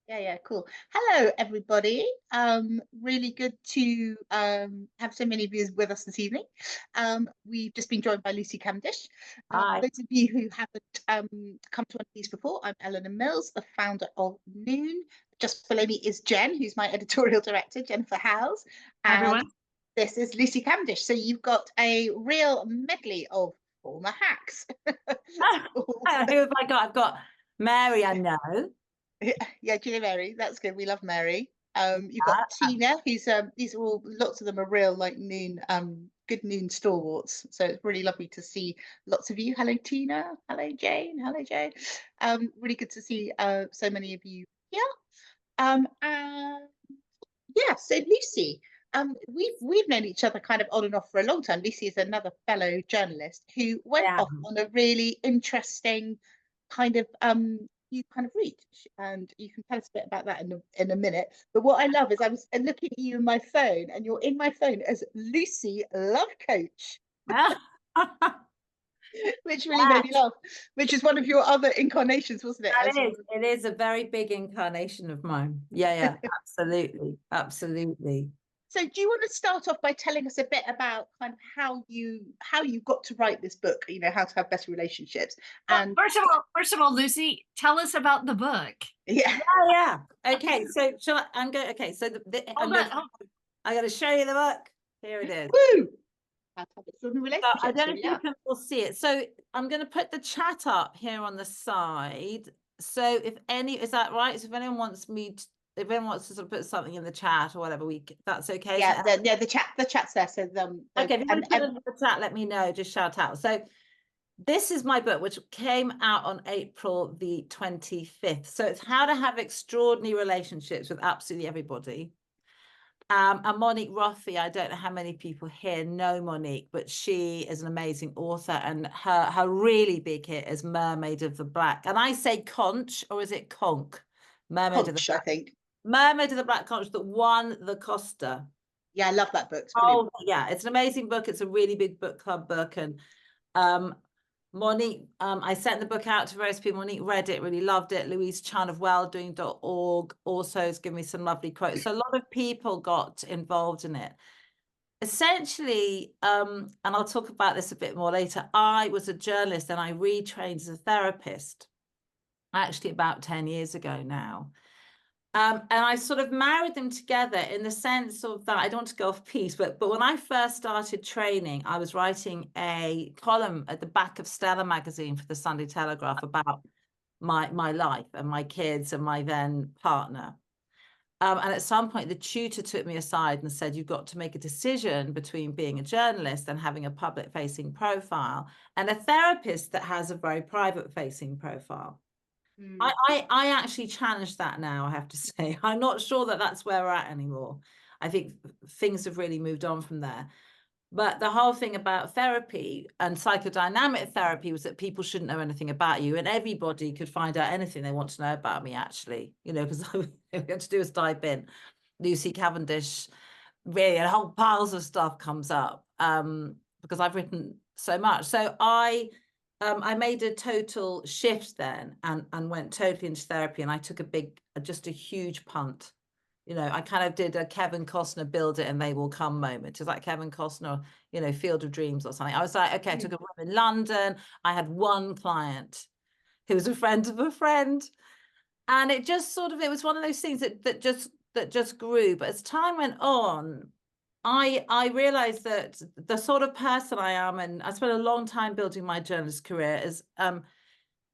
Yeah, cool. Hello, everybody. Really good to have so many of you with us this evening. We've just been joined by Lucy Cavendish. For Hi, those of you who haven't come to one of these before, I'm Eleanor Mills, the founder of Noon. Just below me is Jen, who's my editorial director, Jennifer Howze, and everyone. this is Lucy Cavendish. So you've got a real medley of former hacks. Who have I got? I've got Mary, I know. Yeah, Julia Mary, that's good. We love Mary. You've got Yeah. Tina, who's these are all lots of them are real like noon, good noon stalwarts. So it's really lovely to see lots of you. Hello, Tina. Hello, Jane. Hello, Jane. Really good to see so many of you here. And yeah, so Lucy, we've known each other kind of on and off for a long time. Lucy is another fellow journalist who went Yeah. off on a really interesting kind of you kind of reach, and you can tell us a bit about that in a minute. But what I love is I was looking at you in my phone, and you're in my phone as Lucy Love Coach, Yeah. which really made me laugh. Which is one of your other incarnations, wasn't it? As That one is. It is a very big incarnation of mine. Yeah, absolutely. Absolutely. So do you want to start off by telling us a bit about kind of how you got to write this book, how to have better relationships? Well, And first of all, Lucy, tell us about the book. yeah, Oh, yeah. Okay. So shall I, I'm going, okay. So I'm Hold going on. to, Hold, I'm going to show you the book. Here it is. woo! How to have extraordinary So I relationships. don't Here know if we you are. can all see it. So I'm going to put the chat up here on the side. So is that right? So if anyone wants if anyone wants to sort of put something in the chat or whatever, that's okay. So, Yeah, the chat's there. So okay, if you want and to put it in the chat, let me know. Just shout out. So this is my book, which came out on April the 25th. So it's how to have extraordinary relationships with absolutely everybody. And Monique Rothey, I don't know how many people here know Monique, but she is an amazing author, and her really big hit is Mermaid of the Black. And I say conch, or is it conch? Mermaid of the Conch, I Black. think. Mermaid of the Black Conch that won the Costa. Yeah, I love that book. It's brilliant. Oh yeah, it's an amazing book. It's a really big book club book, and um, Monique, I sent the book out to various people. Monique read it, really loved it. Louise Chan of welldoing.org also has given me some lovely quotes. So a lot of people got involved in it. Essentially, and I'll talk about this a bit more later, I was a journalist and I retrained as a therapist, actually about 10 years ago now. And I sort of married them together in the sense of that I don't want to go off piece, but when I first started training, I was writing a column at the back of Stella magazine for the Sunday Telegraph about my life and my kids and my then partner. And at some point, the tutor took me aside and said, "You've got to make a decision between being a journalist and having a public facing profile, and a therapist that has a very private facing profile." Mm. I actually challenge that now, I have to say. I'm not sure that that's where we're at anymore. I think things have really moved on from there. But the whole thing about therapy and psychodynamic therapy was that people shouldn't know anything about you, and everybody could find out anything they want to know about me, actually, because all we had to do is type in Lucy Cavendish, really, and whole piles of stuff comes up because I've written so much. So I made a total shift then and went totally into therapy, and I took just a huge punt. I kind of did a Kevin Costner build it and they will come moment. It's like Kevin Costner, Field of Dreams or something. I was like, okay, I took a room in London. I had one client who was a friend of a friend. And it just it was one of those things that just grew. But as time went on, I realized that the sort of person I am, and I spent a long time building my journalist career,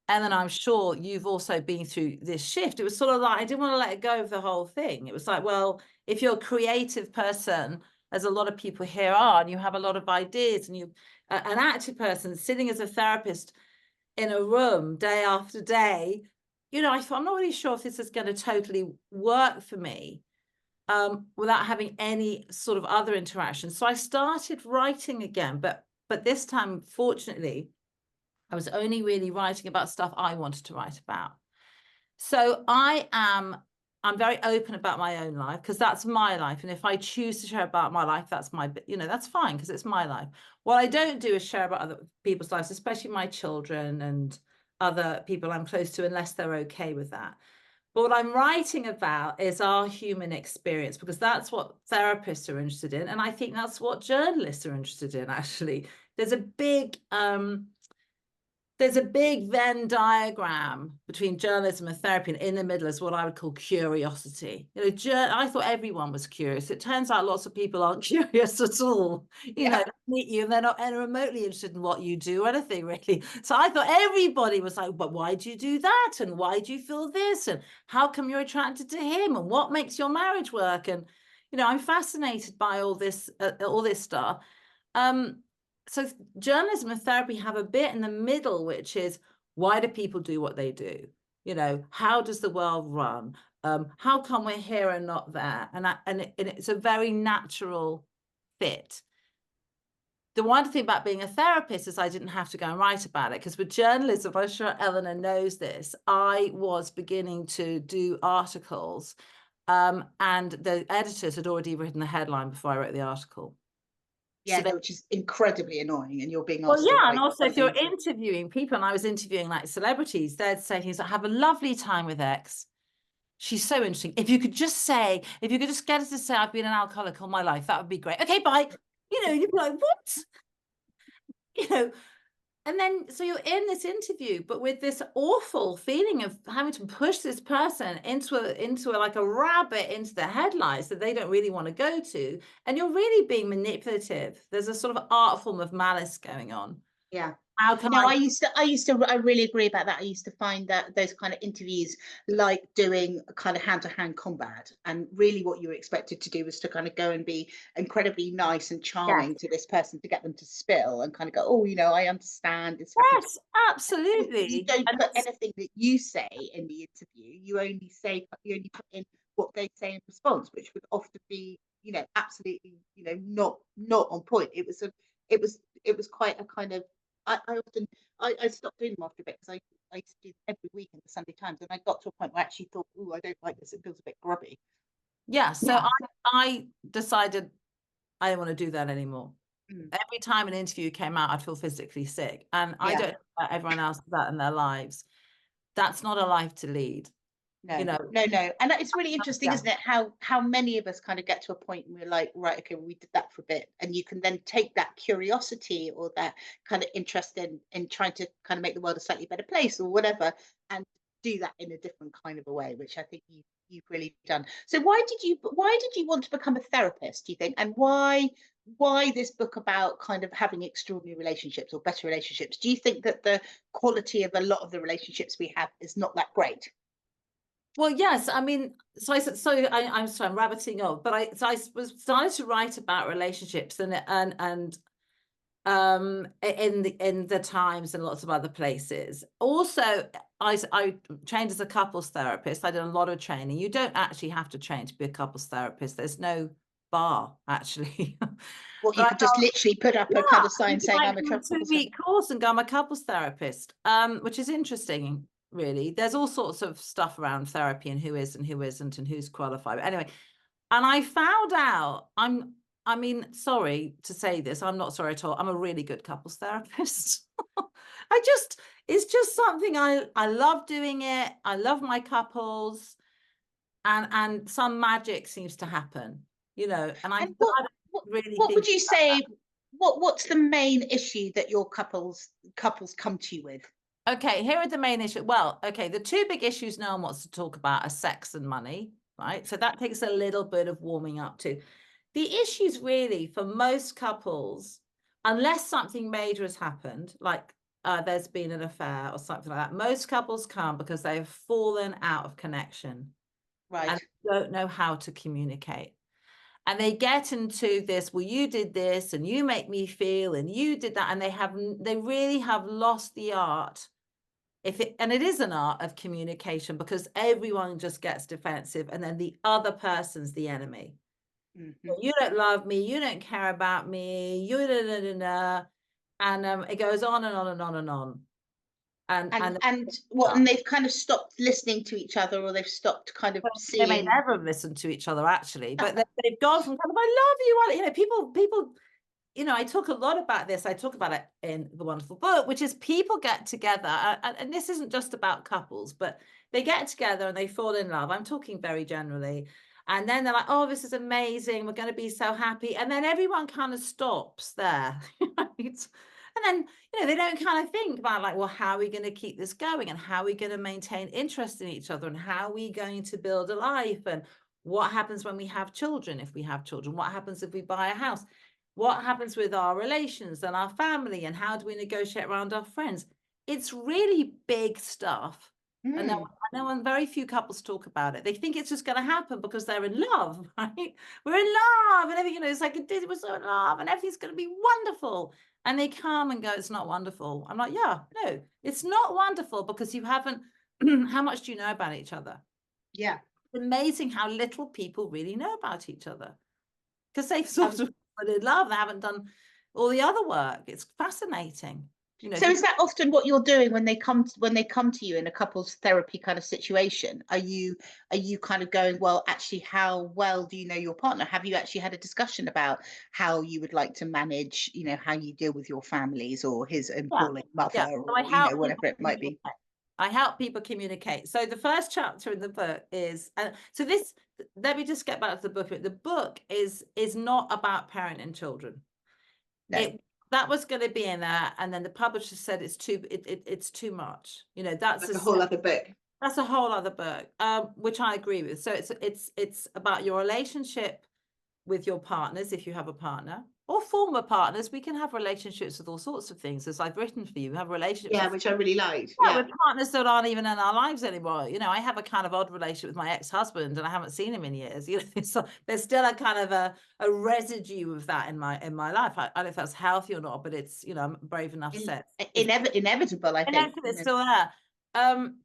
and then I'm sure you've also been through this shift. It was sort of like I didn't want to let go of the whole thing. It was like, well, if you're a creative person, as a lot of people here are, and you have a lot of ideas, and you an active person sitting as a therapist in a room day after day, I thought I'm not really sure if this is going to totally work for me without having any sort of other interaction. So I started writing again, but this time, fortunately, I was only really writing about stuff I wanted to write about. So I'm very open about my own life because that's my life. And if I choose to share about my life, that's that's fine because it's my life. What I don't do is share about other people's lives, especially my children and other people I'm close to, unless they're okay with that. But what I'm writing about is our human experience, because that's what therapists are interested in. And I think that's what journalists are interested in, actually. There's a big Venn diagram between journalism and therapy, and in the middle is what I would call curiosity. I thought everyone was curious. It turns out lots of people aren't curious at all. You know, they meet you and they're not remotely interested in what you do or anything, really. So I thought everybody was like, but why do you do that? And why do you feel this? And how come you're attracted to him? And what makes your marriage work? And, you know, I'm fascinated by all this stuff. So journalism and therapy have a bit in the middle, which is, why do people do what they do? You know, how does the world run? How come we're here and not there? And it's a very natural fit. The one thing about being a therapist is I didn't have to go and write about it, because with journalism, I'm sure Eleanor knows this, I was beginning to do articles, and the editors had already written the headline before I wrote the article. Yeah, which is incredibly annoying, and you're being asked. Well, yeah, and also if you're interviewing people, and I was interviewing like celebrities, they'd say things like, "Have a lovely time with X. She's so interesting. If you could just get us to say I've been an alcoholic all my life, that would be great. Okay, bye." You know, you'd be like, "What?" You know, and then so you're in this interview, but with this awful feeling of having to push this person into like a rabbit into the headlines that they don't really want to go to, and you're really being manipulative. There's a sort of art form of malice going on. Yeah. How can I really agree about that. I used to find that those kind of interviews like doing a kind of hand-to-hand combat, and really what you were expected to do was to kind of go and be incredibly nice and charming to this person to get them to spill and kind of go, "Oh, you know, I understand." Yes, absolutely. You don't put anything that you say in the interview. You only put in what they say in response, which would often be, you know, absolutely, you know, not on point. It was quite a kind of, I stopped doing them after a bit, because I used to do every week in the Sunday Times, and I got to a point where I actually thought, "Oh, I don't like this. It feels a bit grubby." Yeah, so I decided I don't want to do that anymore. Every time an interview came out, I'd feel physically sick, and I don't know about everyone else does that in their lives. That's not a life to lead. No, you know, no. And it's really interesting, isn't it? How many of us kind of get to a point and we're like, right, okay, well, we did that for a bit. And you can then take that curiosity or that kind of interest in trying to kind of make the world a slightly better place or whatever, and do that in a different kind of a way, which I think you've really done. So why did you want to become a therapist, do you think? And why this book about kind of having extraordinary relationships or better relationships? Do you think that the quality of a lot of the relationships we have is not that great? Well, yes, I mean, I'm sorry, I'm rabbiting off, but I was started to write about relationships and in the Times and lots of other places. Also, I trained as a couples therapist. I did a lot of training. You don't actually have to train to be a couples therapist. There's no bar, actually. Well, you could just literally put up a kind of sign saying, "I'm a couples therapist." 2-week course and go, "I'm a couples therapist," which is interesting. Really, there's all sorts of stuff around therapy and who is and who isn't and who's qualified. But anyway, and I found out I mean, sorry to say this, I'm not sorry at all. I'm a really good couples therapist. It's just something I love doing it. I love my couples, and some magic seems to happen, you know. And what would you say? What's the main issue that your couples come to you with? Okay, here are the main issues. Well, okay, the two big issues no one wants to talk about are sex and money, right? So that takes a little bit of warming up to. The issues really for most couples, unless something major has happened, like there's been an affair or something like that, most couples come because they've fallen out of connection. Right. And don't know how to communicate. And they get into this, well, you did this and you make me feel and you did that. And they really have lost the art. And it is an art of communication, because everyone just gets defensive and then the other person's the enemy. Well, you don't love me, you don't care about me, you and it goes on and on and on and on. And they've kind of stopped listening to each other, or they've stopped kind of seeing. They may never listen to each other, actually, but they've gone from kind of, "I love you," you know, people you know, I talk a lot about this. I talk about it in the wonderful book, which is people get together, and this isn't just about couples, but they get together and they fall in love. I'm talking very generally. And then they're like, oh, this is amazing. We're going to be so happy. And then everyone kind of stops there. Right? And then, you know, they don't kind of think about like, well, how are we going to keep this going? And how are we going to maintain interest in each other? And how are we going to build a life? And what happens when we have children, if we have children? What happens if we buy a house? What happens with our relations and our family? And how do we negotiate around our friends? It's really big stuff. And Mm. I know very few couples talk about it. They think it's just going to happen because they're in love, right? We're in love and everything, you know, it's like we're so in love and everything's going to be wonderful. And they come and go, it's not wonderful. I'm like, yeah, no, it's not wonderful because you haven't, how much do you know about each other? Yeah. It's amazing how little people really know about each other because they've sort of fallen in love. They haven't done all the other work. It's fascinating. You know, So is that often what you're doing when they come to you in a couples therapy kind of situation? Are you kind of going, well, actually, how well do you know your partner? Have you actually had a discussion about how you would like to manage, you know, how you deal with your families or his appalling mother, So or I help whatever it might be? I help people communicate. So the first chapter in the book is, so this, let me just get back to the book. The book is not about parenting children. No. That was going to be in there, and then the publisher said it's too much. You know, that's a whole other book. That's a whole other book, which I agree with. So it's about your relationship with your partners, if you have a partner, or former partners. We can have relationships with all sorts of things, as I've written for you. We have relationships. Yeah, which I really liked. Yeah, with partners that aren't even in our lives anymore. You know, I have a kind of odd relationship with my ex-husband, and I haven't seen him in years. You know, so there's still a kind of a residue of that in my life. I don't know if that's healthy or not, but it's, you know, I'm brave enough to say Inevitable, I think. it's still there. And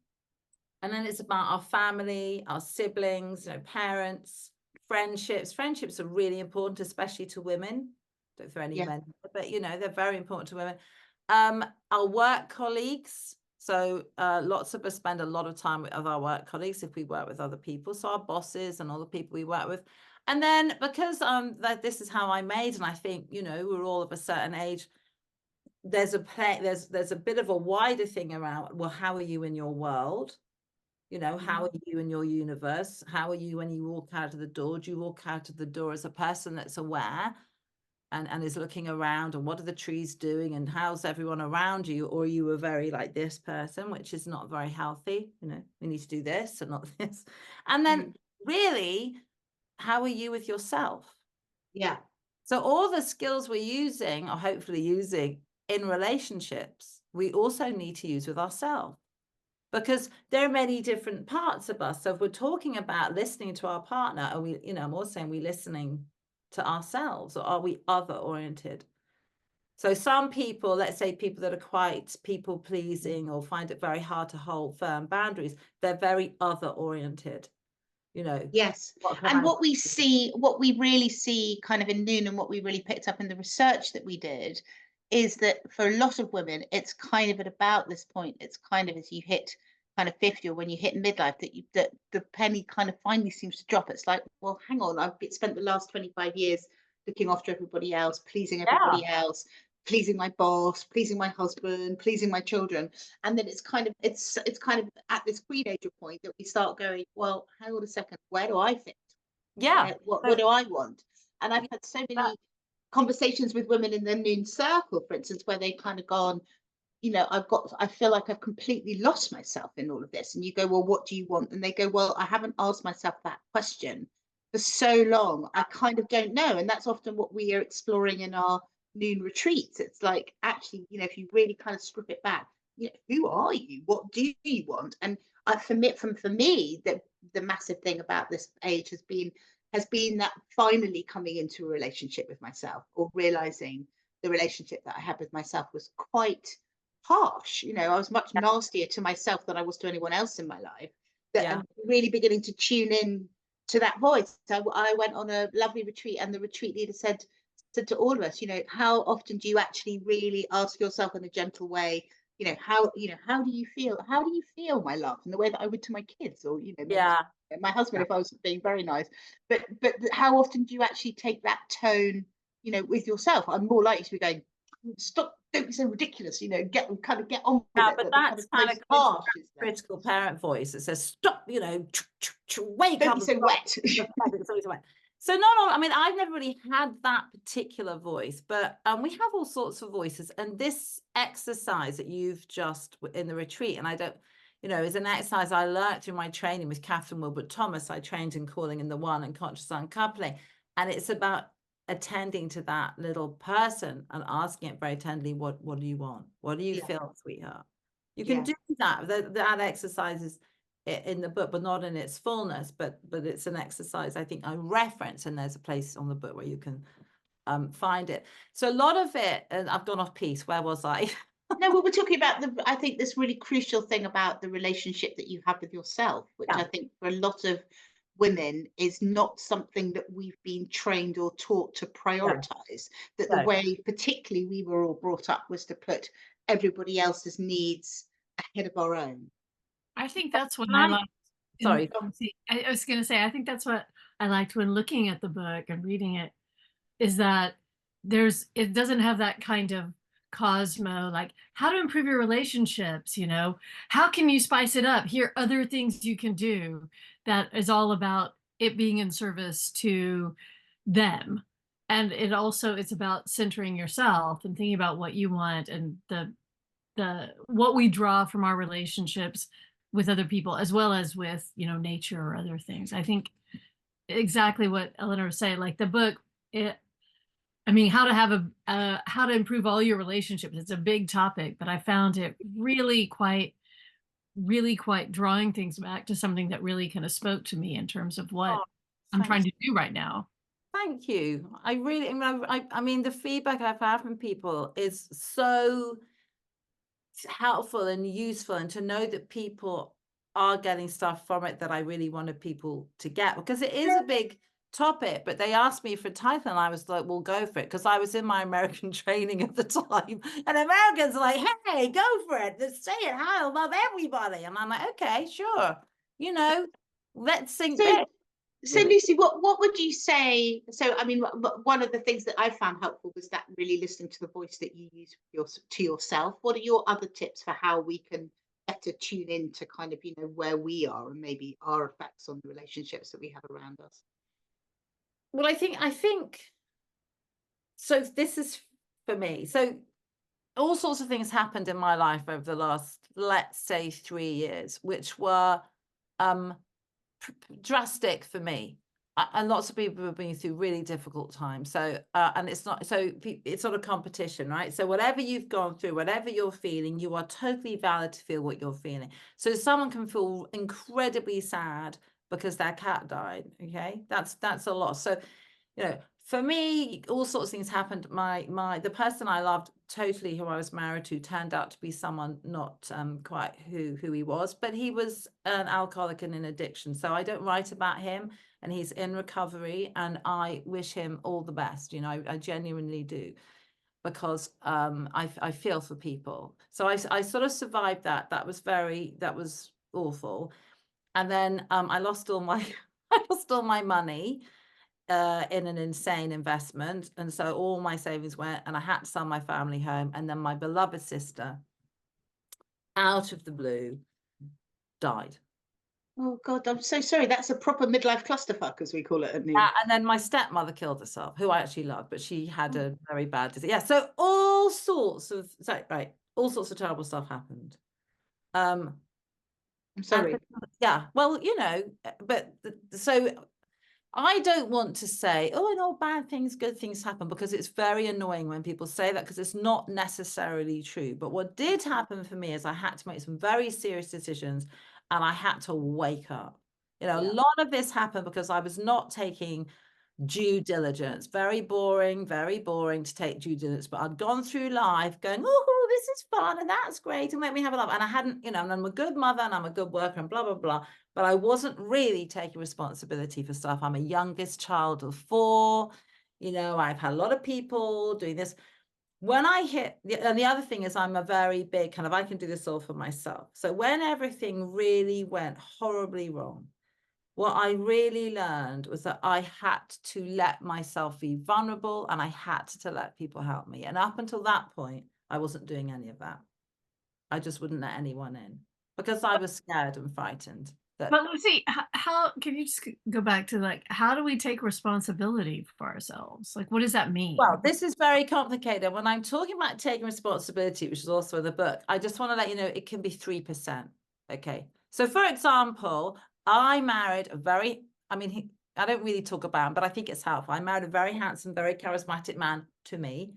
then it's about our family, our siblings, you know, parents, friendships. Friendships are really important, especially to women. Don't for any men, but you know, they're very important to women. Our work colleagues. So lots of us spend a lot of time with our work colleagues if we work with other people. So our bosses and all the people we work with. And then because this is how I'm made, and I think, you know, we're all of a certain age, there's a bit of a wider thing around, well, how are you in your world? You know, how are you in your universe? How are you when you walk out of the door? Do you walk out of the door as a person that's aware and is looking around, and what are the trees doing, and how's everyone around you? Or are you a very like this person, which is not very healthy? You know, we need to do this and not this. And then really, how are you with yourself? Yeah. So all the skills we're using, or hopefully using in relationships, we also need to use with ourselves. Because there are many different parts of us. So if we're talking about listening to our partner, are we, you know, I'm also saying, we listening to ourselves, or are we other oriented? So some people, let's say people that are quite people pleasing or find it very hard to hold firm boundaries, they're very other oriented, you know. Yes. And what we really see kind of in Noon, and what we really picked up in the research that we did, is that for a lot of women, it's kind of at about this point, it's kind of as you hit kind of 50, or when you hit midlife, that the penny kind of finally seems to drop. It's like, well, hang on, I've spent the last 25 years looking after everybody else, pleasing everybody else, pleasing my boss, pleasing my husband, pleasing my children. And then it's kind of at this teenager point that we start going, well, hang on a second, where do I fit? What do I want? And I've had so many conversations with women in the Noon circle, for instance, where they've kind of gone, you know, I feel like I've completely lost myself in all of this. And you go, well, what do you want? And they go, well, I haven't asked myself that question for so long. I kind of don't know. And that's often what we are exploring in our Noon retreats. It's like, actually, you know, if you really kind of strip it back, you know, who are you? What do you want? And for me, the massive thing about this age has been that finally coming into a relationship with myself, or realizing the relationship that I had with myself was quite harsh. You know, I was much nastier to myself than I was to anyone else in my life. I'm really beginning to tune in to that voice. So I went on a lovely retreat, and the retreat leader said to all of us, you know, how often do you actually really ask yourself in a gentle way, you know, how do you feel? How do you feel, my love? In the way that I would to my kids, or, you know, my husband, if I was being very nice. But how often do you actually take that tone, you know, with yourself, I'm more likely to be going, stop, don't be so ridiculous, you know, get on with Yeah, it. but The kind that's of kind most of harsh is less. critical parent voice that says, stop, you know, wake Don't up. be so wet. It's always wet. So not all, I mean, I've never really had that particular voice, but we have all sorts of voices. And this exercise that you've just in the retreat, and I don't, you know, is an exercise I learned through my training with Catherine Wilbert Thomas. I trained in Calling in the One and Conscious Uncoupling. And it's about attending to that little person and asking it very tenderly, what do you want? What do you feel, sweetheart? You can do that. That exercise is in the book, but not in its fullness, but it's an exercise I think I reference, and there's a place on the book where you can find it. So a lot of it, and I've gone off piece. Where was I? No, well, we're talking about I think this really crucial thing about the relationship that you have with yourself, which I think for a lot of women is not something that we've been trained or taught to prioritize. That the way, particularly we were all brought up, was to put everybody else's needs ahead of our own. I think that's what I like. Sorry. I was going to say, I think that's what I liked when looking at the book and reading it, is that it doesn't have that kind of Cosmo, like how to improve your relationships, you know, how can you spice it up? Here are other things you can do, that is all about it being in service to them. And it's about centering yourself and thinking about what you want, and what we draw from our relationships with other people, as well as with, you know, nature or other things. I think exactly what Eleanor was saying, like the book, I mean, how to improve all your relationships. It's a big topic, but I found it really quite drawing things back to something that really kind of spoke to me in terms of what I'm trying to do right now. Thank you. I really, I mean, the feedback I've had from people is so helpful and useful, and to know that people are getting stuff from it that I really wanted people to get, because it is a big topic. But they asked me for a title and I was like, well, go for it, because I was in my American training at the time, and Americans are like, hey, go for it, let's say it high, I love everybody. And I'm like, okay, sure, you know, let's sink big. So Lucy, what would you say? So I mean, one of the things that I found helpful was that really listening to the voice that you use to yourself. What are your other tips for how we can better tune in to kind of, you know, where we are and maybe our effects on the relationships that we have around us? Well, I think so. This is for me. So all sorts of things happened in my life over the last, let's say, 3 years, which were drastic for me. And lots of people have been through really difficult times. So, and it's sort of competition, right? So whatever you've gone through, whatever you're feeling, you are totally valid to feel what you're feeling. So someone can feel incredibly sad because their cat died. Okay, that's a loss. So, you know, for me, all sorts of things happened. The person I loved totally, who I was married to, turned out to be someone not quite who he was, but he was an alcoholic and in addiction. So I don't write about him, and he's in recovery, and I wish him all the best. You know, I genuinely do, because I feel for people. So I sort of survived that. That was awful. And then I lost all my money in an insane investment, and so all my savings went, and I had to sell my family home. And then my beloved sister, out of the blue, died. Oh God, I'm so sorry. That's a proper midlife clusterfuck, as we call it at Noon. And then my stepmother killed herself, who I actually loved, but she had a very bad disease. Yeah, so all sorts of terrible stuff happened. I'm sorry. Yeah, well, you know, but so I don't want to say, oh, and all bad things, good things happen, because it's very annoying when people say that, because it's not necessarily true. But what did happen for me is I had to make some very serious decisions, and I had to wake up. You know, a lot of this happened because I was not taking due diligence. Very boring to take due diligence. But I'd gone through life going, oh, this is fun and that's great, and let me have a laugh. And I hadn't, you know, and I'm a good mother and I'm a good worker and blah, blah, blah. But I wasn't really taking responsibility for stuff. I'm a youngest child of 4. You know, I've had a lot of people doing this. When I hit, and the other thing is, I'm a very big kind of, I can do this all for myself. So when everything really went horribly wrong, what I really learned was that I had to let myself be vulnerable, and I had to let people help me. And up until that point, I wasn't doing any of that. I just wouldn't let anyone in because I was scared and frightened. That, But Lucy, how can you just go back to like, how do we take responsibility for ourselves? Like, what does that mean? well, this is very complicated. When I'm talking about taking responsibility, which is also in the book, I just want to let you know it can be 3%. Okay. So for example, I married a very, I mean, I don't really talk about him, but I think it's helpful. I married a very handsome, very charismatic man to me.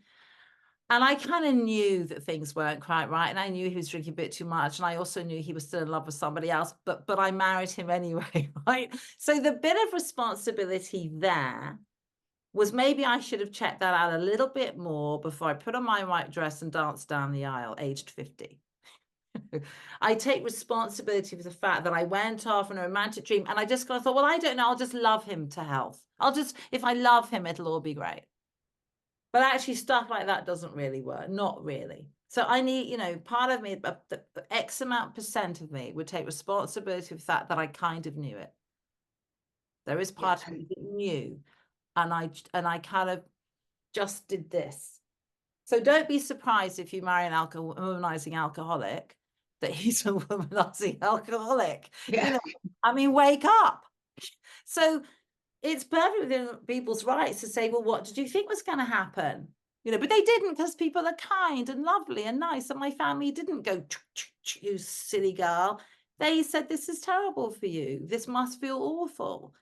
And I kind of knew that things weren't quite right. And I knew he was drinking a bit too much. And I also knew he was still in love with somebody else, but I married him anyway, right? So the bit of responsibility there was maybe I should have checked that out a little bit more before I put on my white dress and danced down the aisle, aged 50. I take responsibility for the fact that I went off on a romantic dream and I just kind of thought, well, I don't know, I'll just love him to health. If I love him, it'll all be great. But actually stuff like that doesn't really work, not really. So I need, part of me, the X amount % of me would take responsibility for the fact that I kind of knew it. There is part of me that knew, and I kind of just did this. So don't be surprised if you marry a womanizing alcoholic, that he's a womanizing alcoholic. Yeah. I mean, wake up. So it's perfect within people's rights to say, well, what did you think was going to happen? But they didn't, because people are kind and lovely and nice. And my family didn't go, you silly girl. They said, this is terrible for you. This must feel awful.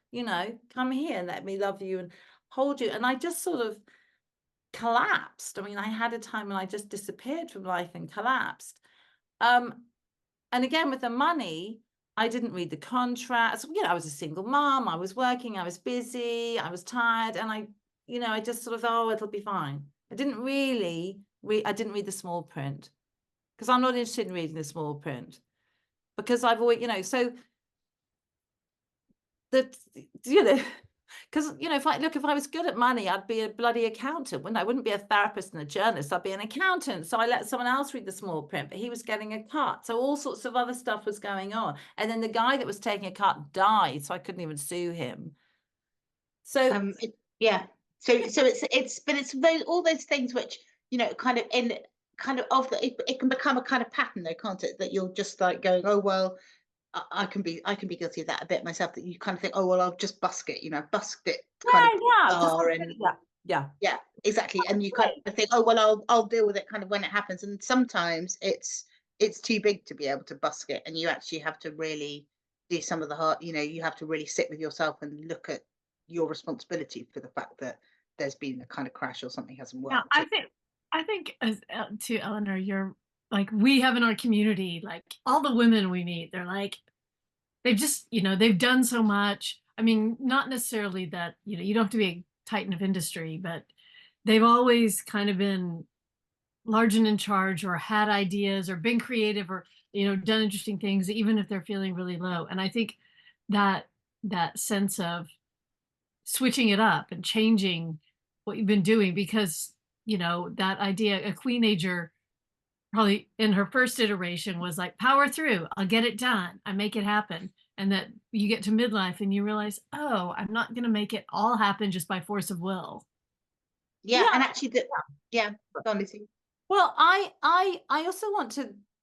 Come here and let me love you and hold you. And I just sort of collapsed. I mean, I had a time when I just disappeared from life and collapsed. And again, with the money, I didn't read the contracts. I was a single mom. I was working. I was busy. I was tired. And I just sort of thought, oh, it'll be fine. I didn't really I didn't read the small print, because I'm not interested in reading the small print, because I've always, so that, because, if I was good at money, I'd be a bloody accountant, wouldn't I? I wouldn't be a therapist and a journalist. I'd be an accountant. So I let someone else read the small print, but he was getting a cut. So all sorts of other stuff was going on. And then the guy that was taking a cut died, so I couldn't even sue him. So yeah. So it's all those things which, kind of it can become a kind of pattern though, can't it? That you're just like going, oh, well, I can be guilty of that a bit myself, that you kind of think, oh, well, I'll just busk it, busked it kind of. Yeah, exactly. And you kind of think, oh, well, I'll deal with it kind of when it happens. And sometimes it's too big to be able to busk it, and you actually have to really do some of the hard, you have to really sit with yourself and look at your responsibility for the fact that there's been a kind of crash or something hasn't worked. Yeah, I think as to Eleanor, you're like, we have in our community, like all the women we meet, they're like, they've just, they've done so much. I mean, not necessarily that, you don't have to be a titan of industry, but they've always kind of been large and in charge, or had ideas, or been creative, or, done interesting things, even if they're feeling really low. And I think that sense of switching it up and changing what you've been doing, because, that idea, a queenager probably in her first iteration was like, power through, I'll get it done, I make it happen. And that you get to midlife and you realize, oh, I'm not going to make it all happen just by force of will. Yeah. And actually go on, Lucy. Well, I also want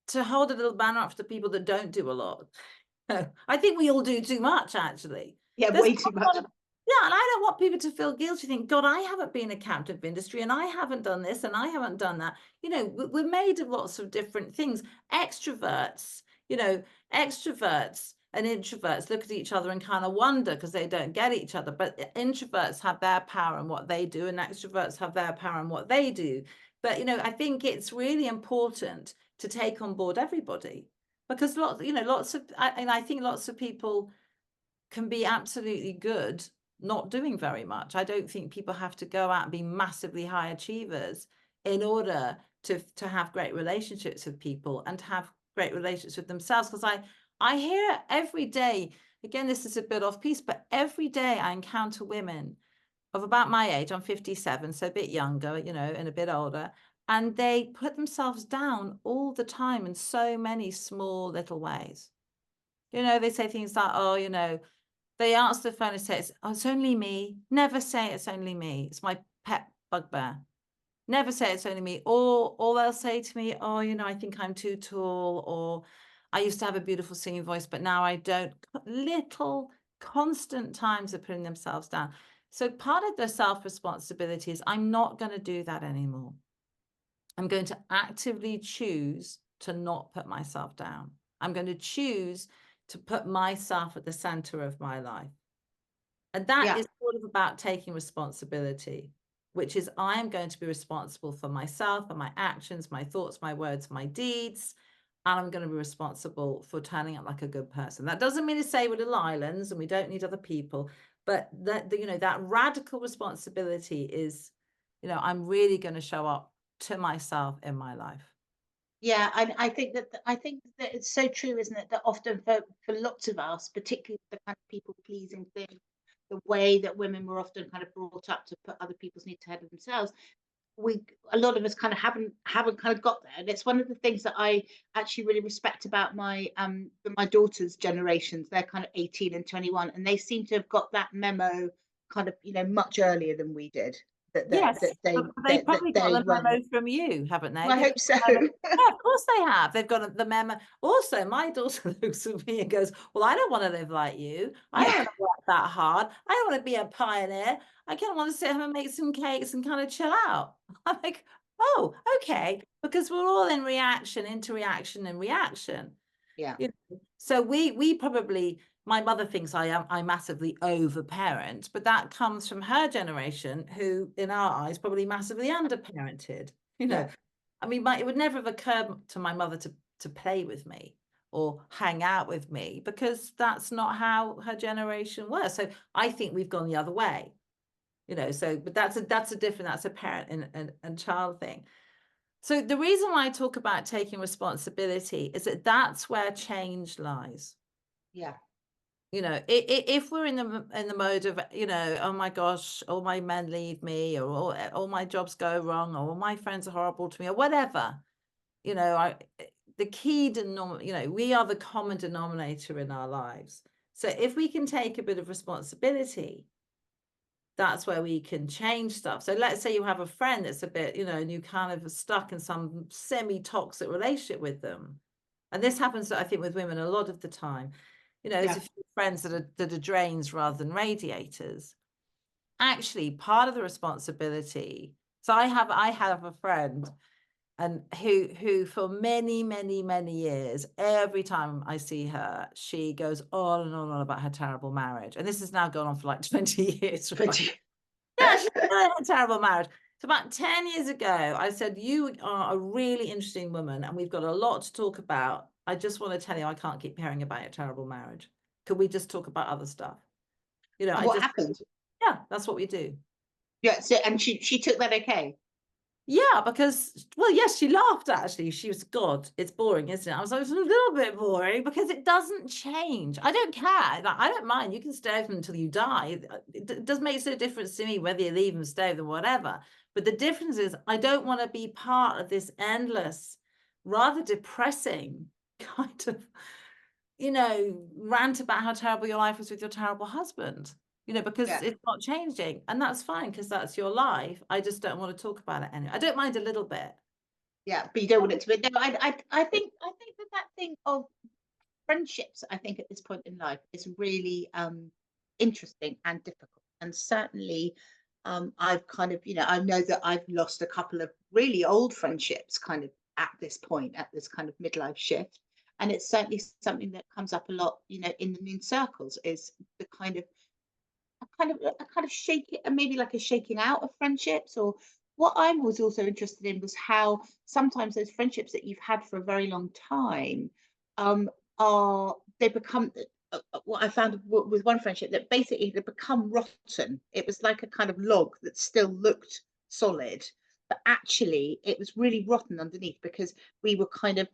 to hold a little banner up for the people that don't do a lot. I think we all do too much, actually. Yeah, way too much. Yeah, and I don't want people to feel guilty, think, God, I haven't been a captain of industry, and I haven't done this, and I haven't done that. We're made of lots of different things. Extroverts and introverts look at each other and kind of wonder, because they don't get each other. But introverts have their power in what they do, and extroverts have their power in what they do. But, I think it's really important to take on board everybody, because I think lots of people can be absolutely good not doing very much. I don't think people have to go out and be massively high achievers in order to have great relationships with people and to have great relationships with themselves. Because I hear every day, again, this is a bit off piece, but every day I encounter women of about my age. I'm 57, so a bit younger, and a bit older. And they put themselves down all the time in so many small little ways. They say things like, oh, They answer the phone and say, "Oh, it's only me." Never say it's only me. It's my pet bugbear. Never say it's only me. Or they'll say to me, "Oh, I think I'm too tall," or "I used to have a beautiful singing voice, but now I don't." Little constant times of putting themselves down. So part of the self-responsibility is I'm not going to do that anymore. I'm going to actively choose to not put myself down. I'm going to choose to put myself at the center of my life. And that is sort of about taking responsibility, which is I am going to be responsible for myself and my actions, my thoughts, my words, my deeds. And I'm going to be responsible for turning out like a good person. That doesn't mean to say we're little islands and we don't need other people, but that radical responsibility is, I'm really going to show up to myself in my life. Yeah, I think that it's so true, isn't it? That often for lots of us, particularly the kind of people pleasing thing, the way that women were often kind of brought up to put other people's needs ahead of themselves, a lot of us kind of haven't kind of got there. And it's one of the things that I actually really respect about my daughter's generations. They're kind of 18 and 21, and they seem to have got that memo kind of much earlier than we did. Yes, but they probably got the memo from you, haven't they? I hope so. Yeah, of course they have. They've got the memo. Also, my daughter looks at me and goes, "Well, I don't want to live like you. I don't want to work that hard. I don't want to be a pioneer. I kind of want to sit home and make some cakes and kind of chill out." I'm like, "Oh, okay," because we're all in reaction, into reaction and reaction. Yeah. So we probably, my mother thinks I massively overparent, but that comes from her generation, who in our eyes probably massively underparented. I mean, it would never have occurred to my mother to play with me or hang out with me, because that's not how her generation was. So I think we've gone the other way, but that's a parent and child thing. So the reason why I talk about taking responsibility is that that's where change lies. Yeah. If we're in the mode of, oh my gosh, all my men leave me, or all my jobs go wrong, or all my friends are horrible to me, or whatever, the key we are the common denominator in our lives. So if we can take a bit of responsibility, that's where we can change stuff. So let's say you have a friend that's a bit, and you kind of are stuck in some semi-toxic relationship with them. And this happens, I think, with women a lot of the time. There's a few friends that are drains rather than radiators. Actually, part of the responsibility. So I have a friend, and who for many, many, many years, every time I see her, she goes on and on and on about her terrible marriage. And this has now gone on for like 20 years. Right? Yeah, she's had a terrible marriage. So about 10 years ago, I said, "You are a really interesting woman, and we've got a lot to talk about. I just want to tell you, I can't keep hearing about your terrible marriage. Could we just talk about other stuff?" What happened? Yeah, that's what we do. Yeah. So, and she took that okay. Yeah, because, well, yes, she laughed, actually. She was, "God, it's boring, isn't it?" I was like, "It's a little bit boring," because it doesn't change. I don't care. Like, I don't mind. You can stay with them until you die. It doesn't make no difference to me whether you leave them, stay with them, whatever. But the difference is I don't want to be part of this endless, rather depressing kind of, rant about how terrible your life was with your terrible husband. Because it's not changing, and that's fine, because that's your life. I just don't want to talk about it anymore. I don't mind a little bit. Yeah, but you don't want it to be. No, I think that thing of friendships, I think at this point in life, is really interesting and difficult. And certainly, I've kind of, I know that I've lost a couple of really old friendships kind of at this point, at this kind of midlife shift. And it's certainly something that comes up a lot, in the Noon circles, is the kind of a kind of shaking, maybe like a shaking out of friendships. Or what I was also interested in was how sometimes those friendships that you've had for a very long time are they become what I found with one friendship, that basically they become rotten. It was like a kind of log that still looked solid, but actually it was really rotten underneath, because we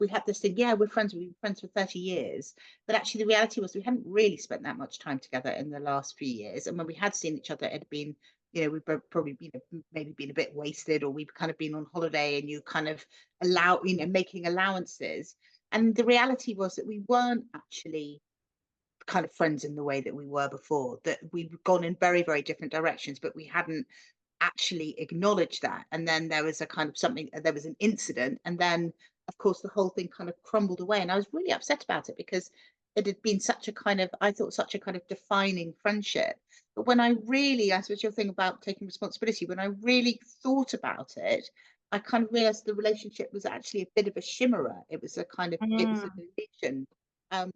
had this thing, yeah, we've been friends for 30 years, but actually the reality was we hadn't really spent that much time together in the last few years, and when we had seen each other, it had been, we've probably maybe been a bit wasted, or we've kind of been on holiday, and you kind of making allowances. And the reality was that we weren't actually kind of friends in the way that we were before, that we'd gone in very, very different directions, but we hadn't actually acknowledged that. And then there was a kind of there was an incident, and then of course the whole thing kind of crumbled away. And I was really upset about it, because it had been such a kind of, I thought, such a kind of defining friendship. But when I really, I suppose your thing about taking responsibility, when I really thought about it, I kind of realized the relationship was actually a bit of a chimera. It was a kind of, it was an illusion. Um,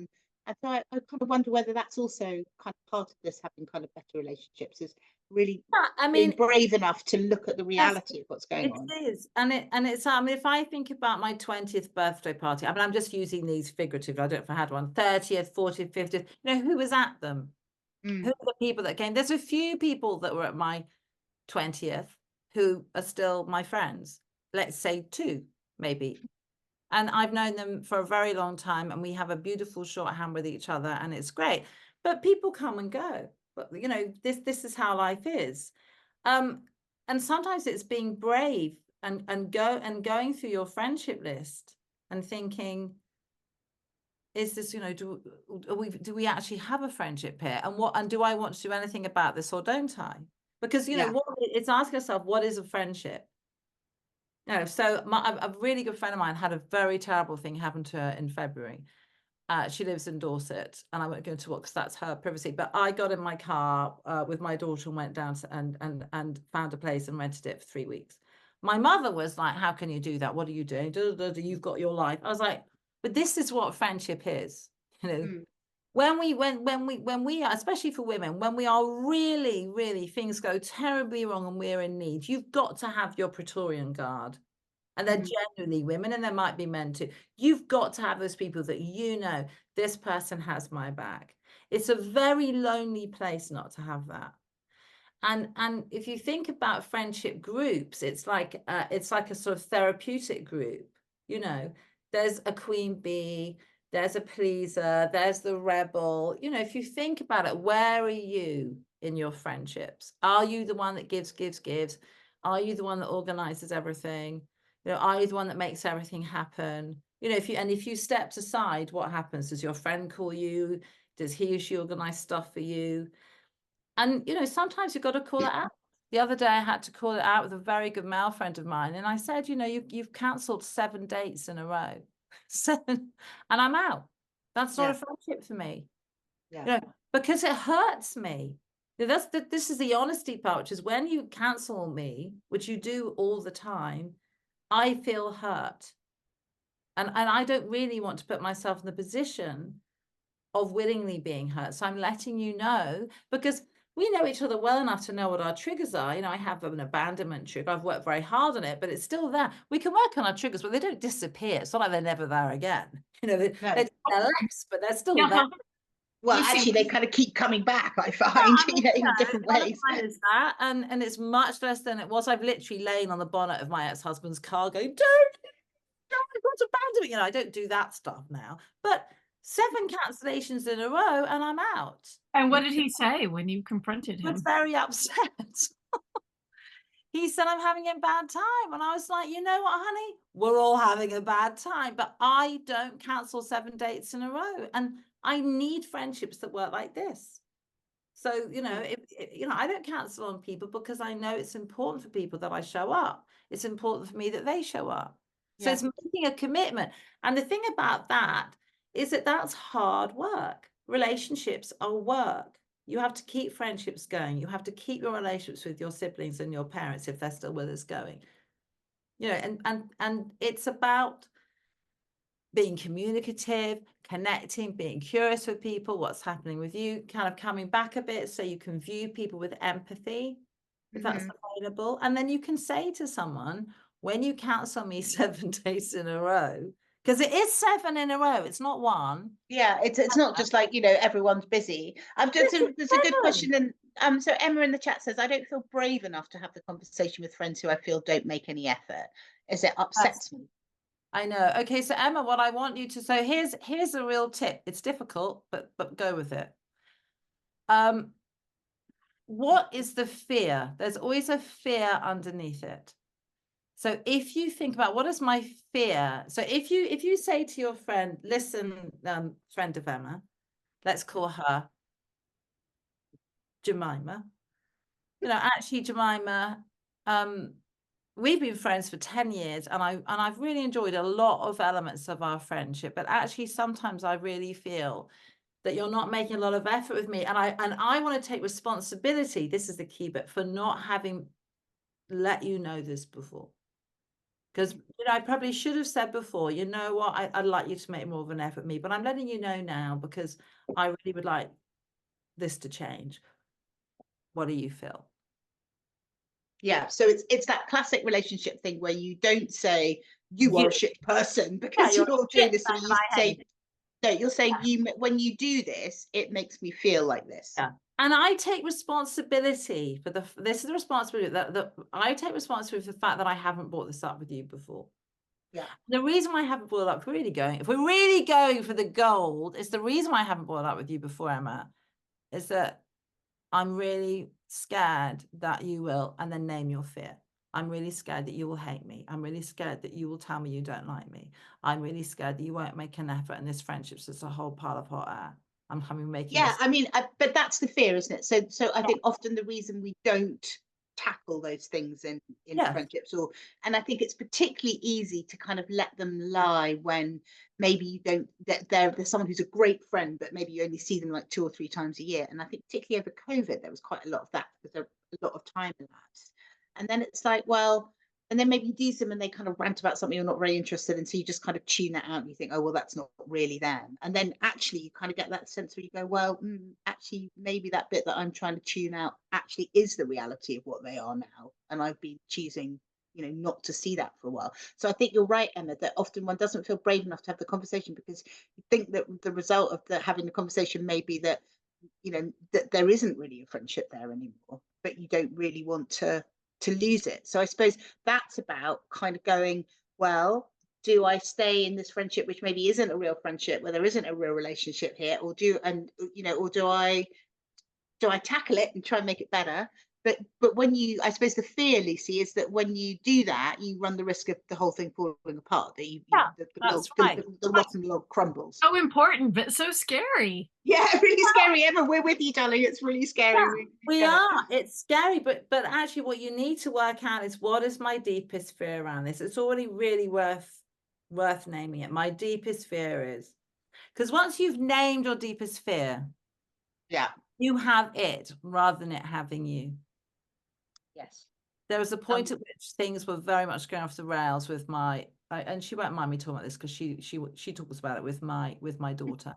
and so I kind of wonder whether that's also kind of part of this, having kind of better relationships, is really I being mean, brave enough to look at the yes, reality of what's going it on. is. And it's, I mean, if I think about my 20th birthday party, I mean, I'm just using these figuratively. I don't know if I had one, 30th, 40th, 50th, you know, who was at them? Who are the people that came? There's a few people that were at my 20th who are still my friends. Let's say 2, maybe. And I've known them for a very long time, and we have a beautiful shorthand with each other, and it's great. But people come and go. But you know, this is how life is. And sometimes it's being brave and going through your friendship list and thinking, is this, you know, do we actually have a friendship here? And do I want to do anything about this, or don't I? Because, you know, it's asking yourself, what is a friendship? No, so a really good friend of mine had a very terrible thing happen to her in February. She lives in Dorset, and I won't go into what, because that's her privacy. But I got in my car with my daughter and went down and found a place and rented it for 3 weeks. My mother was like, "How can you do that? What are you doing? You've got your life." I was like, "But this is what friendship is, you know." When we are, especially for women, when we are really things go terribly wrong and we're in need, you've got to have your Praetorian Guard. And they're generally women, and there might be men too. You've got to have those people that, you know, this person has my back. It's a very lonely place not to have that. And if you think about friendship groups, it's like a sort of therapeutic group. You know, there's a queen bee, there's a pleaser, there's the rebel. You know, if you think about it, where are you in your friendships? Are you the one that gives? Are you the one that organizes everything? You know, are you the one that makes everything happen? You know, if you stepped aside, what happens? Does your friend call you? Does he or she organize stuff for you? And, you know, sometimes you've got to call it out. The other day I had to call it out with a very good male friend of mine. And I said, you know, you've cancelled 7 dates in a row. 7, and I'm out. That's not a friendship for me. You know, because it hurts me. This is the honesty part, which is when you cancel me, which you do all the time, I feel hurt. And I don't really want to put myself in the position of willingly being hurt. So I'm letting you know, because we know each other well enough to know what our triggers are. You know, I have an abandonment trigger. I've worked very hard on it, but it's still there. We can work on our triggers, but they don't disappear. It's not like they're never there again. You know, they're less, but they're still there. Well, actually, they kind of keep coming back, I find, you know, in different ways. Is that, and it's much less than it was. I've literally lain on the bonnet of my ex-husband's car going, don't abandon me. You know, I don't do that stuff now. But 7 cancellations in a row, and I'm out. And what did he say when you confronted him? He was very upset. He said, I'm having a bad time. And I was like, you know what, honey? We're all having a bad time, but I don't cancel 7 dates in a row. And I need friendships that work like this. So, you know, you know, I don't cancel on people because I know it's important for people that I show up. It's important for me that they show up. So it's making a commitment. And the thing about that is that that's hard work. Relationships are work. You have to keep friendships going. You have to keep your relationships with your siblings and your parents, if they're still with us, going. You know, and it's about being communicative, connecting, being curious with people, what's happening with you, kind of coming back a bit so you can view people with empathy, if that's available. And then you can say to someone, when you cancel me 7 days in a row, because it is 7 in a row, it's not 1. Yeah, it's not just like, you know, everyone's busy. There's a good question. And so Emma in the chat says, I don't feel brave enough to have the conversation with friends who I feel don't make any effort. It upsets me. I know. Okay, so Emma, what I want you to, so here's a real tip. It's difficult, but go with it. What is the fear? There's always a fear underneath it. So if you think about, what is my fear? So if you say to your friend, listen, friend of Emma, let's call her Jemima. You know, actually, Jemima, we've been friends for 10 years, and I've really enjoyed a lot of elements of our friendship, but actually sometimes I really feel that you're not making a lot of effort with me, and I want to take responsibility, this is the key bit, for not having let you know this before. Because, you know, I probably should have said before, you know what, I'd like you to make more of an effort with me, but I'm letting you know now because I really would like this to change. What do you feel? Yeah, so it's that classic relationship thing where you don't say you are a shit person because you're you're a doing shit this. person, You I hate say it. no. You're saying when you do this, it makes me feel like this. Yeah. And I take responsibility for this is the responsibility that I take responsibility for the fact that I haven't brought this up with you before. Yeah. The reason why I haven't brought it up, if we're really going for the gold, is the reason why I haven't brought it up with you before, Emma, is that I'm really scared that you will, and then name your fear. I'm really scared that you will hate me. I'm really scared that you will tell me you don't like me. I'm really scared that you won't make an effort, and this friendship's just a whole pile of hot air. I'm making Yeah, this. I mean, but that's the fear, isn't it? So I think often the reason we don't tackle those things in friendships, and I think it's particularly easy to kind of let them lie when maybe you don't, that there's someone who's a great friend, but maybe you only see them like 2 or 3 times a year. And I think particularly over COVID, there was quite a lot of that because there was a lot of time elapsed. And then it's like, well, and then maybe you do them and they kind of rant about something you're not very interested in. So you just kind of tune that out and you think, oh, well, that's not really them. And then actually you kind of get that sense where you go, well, actually, maybe that bit that I'm trying to tune out actually is the reality of what they are now. And I've been choosing, you know, not to see that for a while. So I think you're right, Emma, that often one doesn't feel brave enough to have the conversation because you think that the result of having the conversation may be that, you know, that there isn't really a friendship there anymore, but you don't really want to lose it. So I suppose that's about kind of going, well, do I stay in this friendship which maybe isn't a real friendship, where there isn't a real relationship here, or do I tackle it and try and make it better? But when you, I suppose the fear, Lucy, is that when you do that, you run the risk of the whole thing falling apart. That that's right. The rotten log crumbles. So important, but so scary. Yeah, really scary. Emma, we're with you, darling. It's really scary. Yeah, we are. It's scary, but actually, what you need to work out is what is my deepest fear around this. It's already really worth naming it. My deepest fear is, because once you've named your deepest fear, yeah, you have it rather than it having you. Yes. There was a point at which things were very much going off the rails with my, and she won't mind me talking about this because she talks about it with my daughter.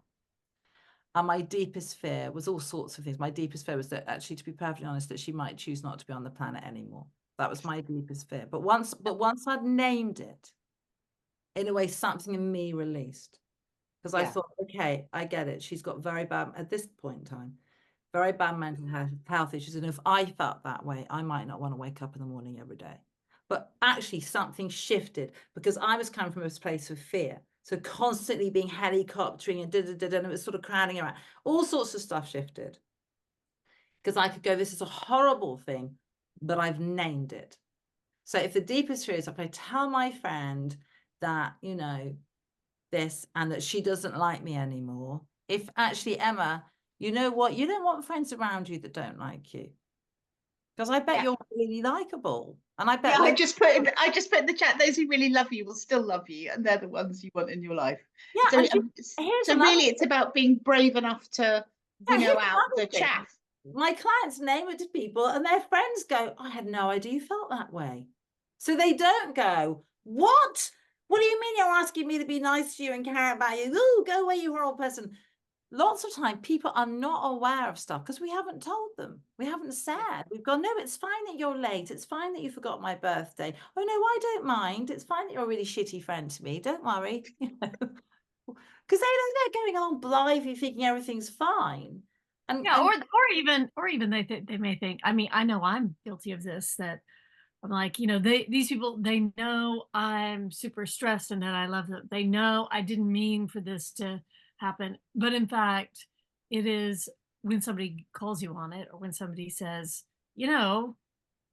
And my deepest fear was all sorts of things. My deepest fear was that, actually, to be perfectly honest, that she might choose not to be on the planet anymore. That was my deepest fear. But once I'd named it, in a way, something in me released. Because I thought, okay, I get it. She's got very bad, at this point in time, very bad mental health issues. And if I felt that way, I might not want to wake up in the morning every day. But actually something shifted because I was coming from a place of fear. So constantly being helicoptering and and it was sort of crowding around. All sorts of stuff shifted. Because I could go, this is a horrible thing, but I've named it. So if the deepest fear is, if I tell my friend that, you know, this and that she doesn't like me anymore, if actually, Emma, you know what, you don't want friends around you that don't like you. Because I bet you're really likable. And I bet I just put in the chat, those who really love you will still love you, and they're the ones you want in your life. Yeah. So, So really it's about being brave enough to winnow out the chaff. My clients name it to people and their friends go, I had no idea you felt that way. So they don't go, what do you mean you're asking me to be nice to you and care about you? Oh, go away, you horrible person. Lots of time people are not aware of stuff because we haven't told them. We haven't said. We've gone, no, it's fine that you're late. It's fine that you forgot my birthday. Oh, no, I don't mind. It's fine that you're a really shitty friend to me. Don't worry. Because they're going along blithely thinking everything's fine. And, yeah, or even they may think, I mean, I know I'm guilty of this, that I'm like, you know, these people, they know I'm super stressed and that I love them. They know I didn't mean for this to happen. But in fact, it is when somebody calls you on it, or when somebody says, you know,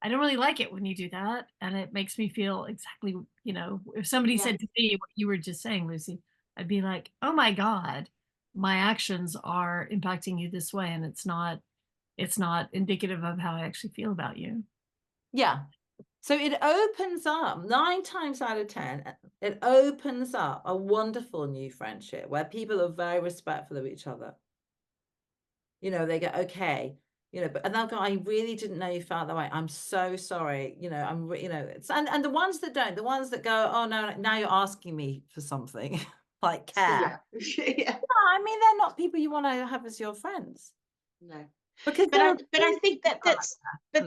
I don't really like it when you do that. And it makes me feel exactly, you know, if somebody said to me what you were just saying, Lucy, I'd be like, oh my God, my actions are impacting you this way, and it's not indicative of how I actually feel about you. Yeah. So it opens up 9 times out of 10, it opens up a wonderful new friendship where people are very respectful of each other. You know, they go, okay, you know, but and they'll go, I really didn't know you felt that way. I'm so sorry. You know, you know, it's, and the ones that don't, the ones that go, oh no, now you're asking me for something like care. Yeah. I mean, they're not people you want to have as your friends. No. Because But I think that's I'm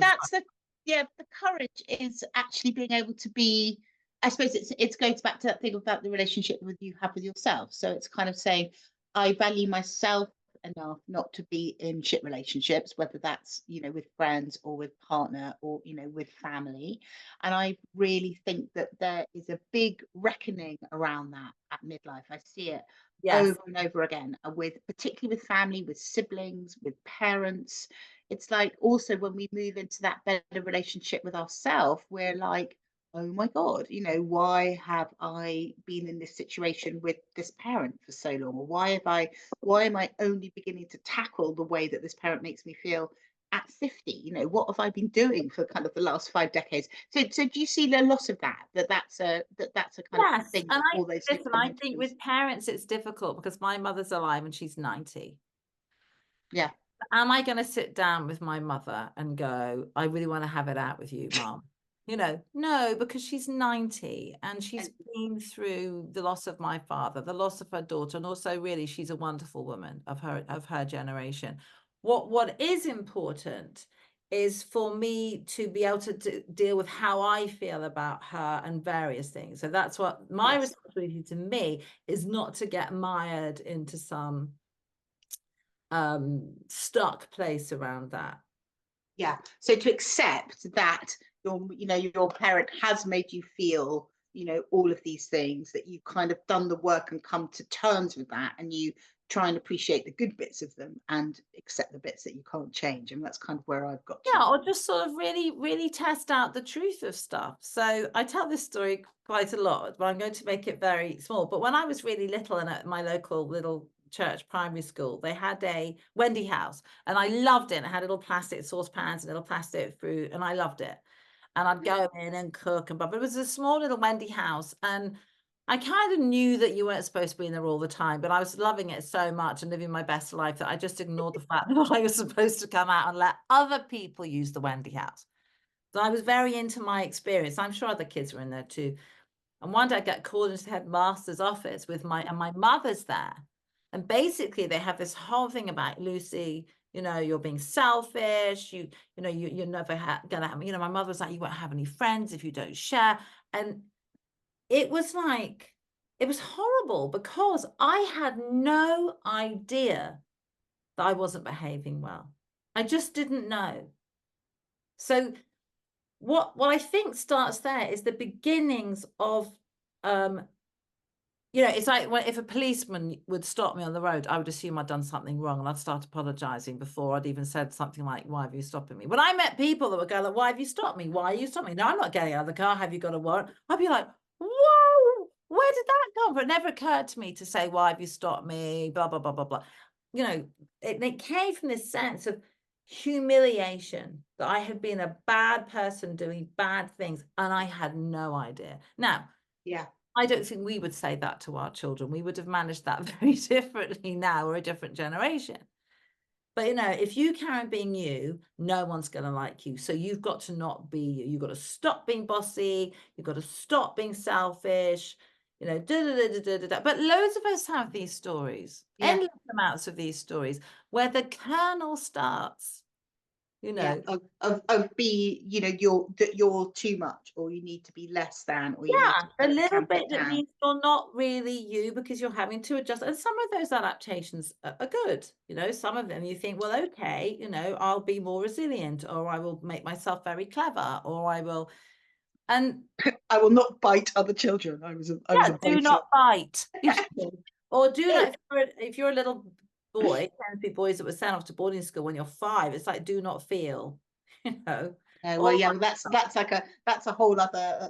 the courage is actually being able to be, I suppose it goes back to that thing about the relationship you have with yourself. So it's kind of saying, I value myself enough not to be in shit relationships, whether that's, you know, with friends or with partner or, you know, with family. And I really think that there is a big reckoning around that at midlife. I see it yes. over and over again, with particularly with family, with siblings, with parents. It's like also when we move into that better relationship with ourselves, we're like, oh my God, you know, why have I been in this situation with this parent for so long? Or why am I only beginning to tackle the way that this parent makes me feel at 50? You know, what have I been doing for kind of the last 5 decades? So do you see a lot of that's a kind of Yes. thing And that all those things listen, come I into think place? with parents, it's difficult because my mother's alive and she's 90. Yeah. Am I going to sit down with my mother and go, I really want to have it out with you, Mom? You know, no, because she's 90 and she's been through the loss of my father, the loss of her daughter, and also really she's a wonderful woman of her generation. What is important is for me to be able to deal with how I feel about her and various things. So that's what my Yes. responsibility to me is, not to get mired into some stuck place around that. Yeah. So to accept that your parent has made you feel, you know, all of these things, that you've kind of done the work and come to terms with that, and you try and appreciate the good bits of them and accept the bits that you can't change. And that's kind of where I've got to. Yeah, or just sort of really, really test out the truth of stuff. So I tell this story quite a lot, but I'm going to make it very small. But when I was really little and at my local little church primary school, they had a Wendy house and I loved it. It had little plastic saucepans and little plastic fruit and I loved it. And I'd go in and cook and but it was a small little Wendy house. And I kind of knew that you weren't supposed to be in there all the time, but I was loving it so much and living my best life that I just ignored the fact that I was supposed to come out and let other people use the Wendy house. So I was very into my experience. I'm sure other kids were in there too. And one day I get called into the headmaster's office with my mother's there. And basically they have this whole thing about, Lucy, you know, you're being selfish. You're never gonna have, you know, my mother was like, you won't have any friends if you don't share. And it was like, it was horrible because I had no idea that I wasn't behaving well. I just didn't know. So what I think starts there is the beginnings of, you know, it's like if a policeman would stop me on the road, I would assume I'd done something wrong and I'd start apologizing before I'd even said something like, why have you stopped me? When I met people that would go like, why have you stopped me? Why are you stopping me? No, I'm not getting out of the car. Have you got a warrant? I'd be like, whoa, where did that come from? It never occurred to me to say, why have you stopped me? Blah, blah, blah, blah, blah. You know, it came from this sense of humiliation that I had been a bad person doing bad things and I had no idea. Now, Yeah. I don't think we would say that to our children. We would have managed that very differently now. We're a different generation. But, you know, if you carry on being you, no one's going to like you. So you've got to not be you. You've got to stop being bossy. You've got to stop being selfish, you know, But loads of us have these stories, endless amounts of these stories where the kernel starts. You know, of be, you know, you're too much, or you need to be less than, or you need to a little tamp bit it that down. means you're not really you because you're having to adjust. And some of those adaptations are good. You know, some of them you think, well, okay, you know, I'll be more resilient, or I will make myself very clever, or I will. And I will not bite other children. I was a do biter. not bite. Or do not, if you're a little boy, tend to be boys that were sent off to boarding school when you're 5, it's like, do not feel, you know. Yeah, well, All yeah, my that's a whole other